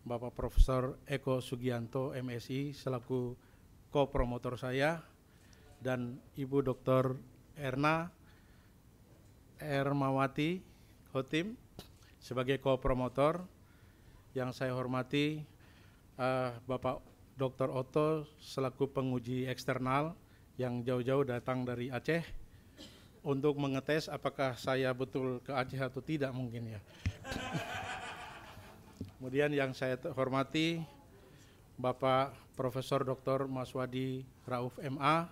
Bapak Profesor Eko Sugianto MSI selaku ko-promotor saya, dan Ibu Dr. Erna Ermawati Khotim sebagai ko-promotor. Yang saya hormati Bapak Dr. Otto selaku penguji eksternal yang jauh-jauh datang dari Aceh untuk mengetes apakah saya betul ke Aceh atau tidak mungkin ya. Kemudian yang saya hormati Bapak Profesor Dr. Maswadi Rauf MA,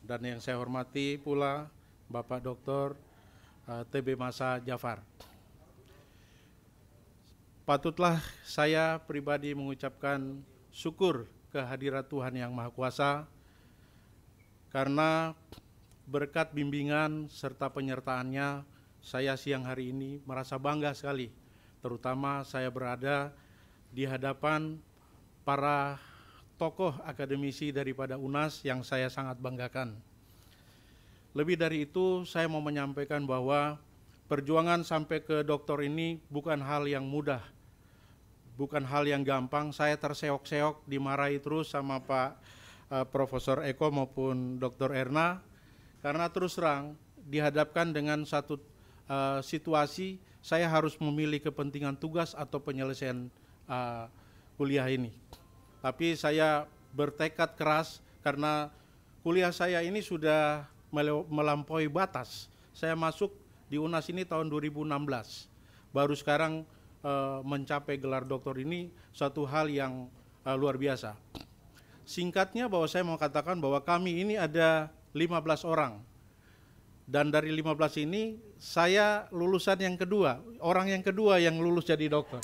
dan yang saya hormati pula Bapak Dr. TB Masa Jafar. Patutlah saya pribadi mengucapkan syukur kehadirat Tuhan Yang Maha Kuasa, karena berkat bimbingan serta penyertaannya, saya siang hari ini merasa bangga sekali, terutama saya berada di hadapan para tokoh akademisi daripada UNAS yang saya sangat banggakan. Lebih dari itu, saya mau menyampaikan bahwa perjuangan sampai ke doktor ini bukan hal yang mudah, bukan hal yang gampang. Saya terseok-seok, dimarahi terus sama Pak Profesor Eko maupun Dr. Erna, karena terus terang dihadapkan dengan satu situasi saya harus memilih kepentingan tugas atau penyelesaian kuliah ini. Tapi saya bertekad keras karena kuliah saya ini sudah melampaui batas. Saya masuk di UNAS ini tahun 2016, baru sekarang mencapai gelar doktor ini suatu hal yang luar biasa. Singkatnya bahwa saya mau katakan bahwa kami ini ada 15 orang. Dan dari 15 ini saya lulusan yang kedua, orang yang kedua yang lulus jadi dokter.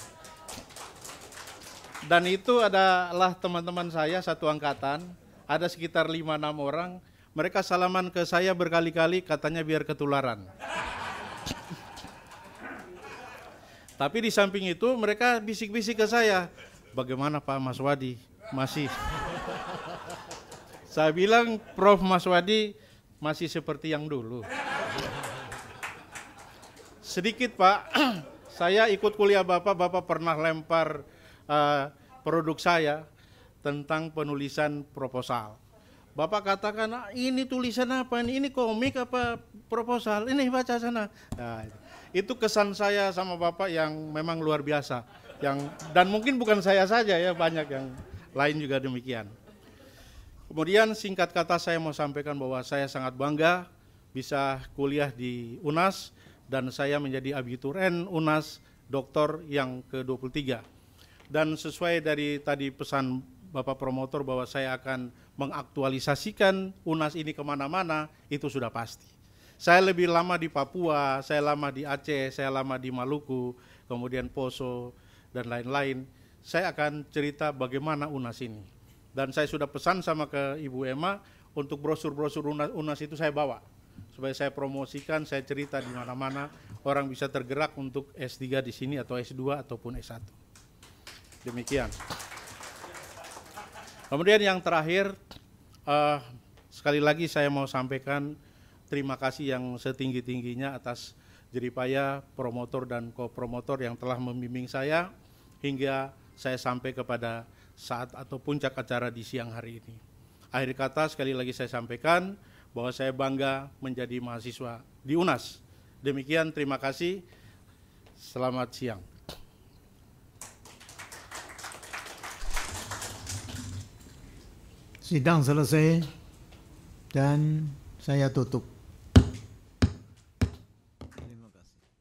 Dan itu adalah teman-teman saya satu angkatan, ada sekitar 5-6 orang. Mereka salaman ke saya berkali-kali, katanya biar ketularan. Tapi di samping itu mereka bisik-bisik ke saya, bagaimana Pak Maswadi? Masih. Saya bilang, Prof Maswadi masih seperti yang dulu. Sedikit Pak, saya ikut kuliah Bapak pernah lempar produk saya tentang penulisan proposal. Bapak katakan, ini tulisan apa? Ini komik apa proposal? Ini baca sana. Nah, itu kesan saya sama Bapak yang memang luar biasa. Dan mungkin bukan saya saja ya, banyak yang lain juga demikian. Kemudian singkat kata saya mau sampaikan bahwa saya sangat bangga bisa kuliah di UNAS, dan saya menjadi abituren UNAS doktor yang ke-23. Dan sesuai dari tadi pesan Bapak promotor bahwa saya akan mengaktualisasikan UNAS ini kemana-mana, itu sudah pasti. Saya lebih lama di Papua, saya lama di Aceh, saya lama di Maluku, kemudian Poso, dan lain-lain. Saya akan cerita bagaimana UNAS ini. Dan saya sudah pesan sama ke Ibu Emma, untuk brosur-brosur UNAS itu saya bawa. Supaya saya promosikan, saya cerita di mana-mana, orang bisa tergerak untuk S3 di sini, atau S2, ataupun S1. Demikian. Kemudian yang terakhir, sekali lagi saya mau sampaikan terima kasih yang setinggi-tingginya atas jeripaya promotor dan ko-promotor yang telah membimbing saya hingga saya sampai kepada saat atau puncak acara di siang hari ini. Akhir kata sekali lagi saya sampaikan bahwa saya bangga menjadi mahasiswa di UNAS. Demikian, terima kasih. Selamat siang. Sidang selesai dan saya tutup.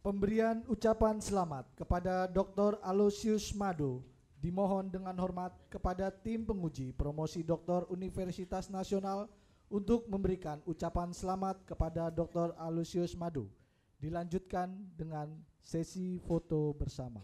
Pemberian ucapan selamat kepada Dr. Aloysius Mado dimohon dengan hormat kepada tim penguji promosi doktor Universitas Nasional Untuk memberikan ucapan selamat kepada Dr. Aloysius Madu, dilanjutkan dengan sesi foto bersama.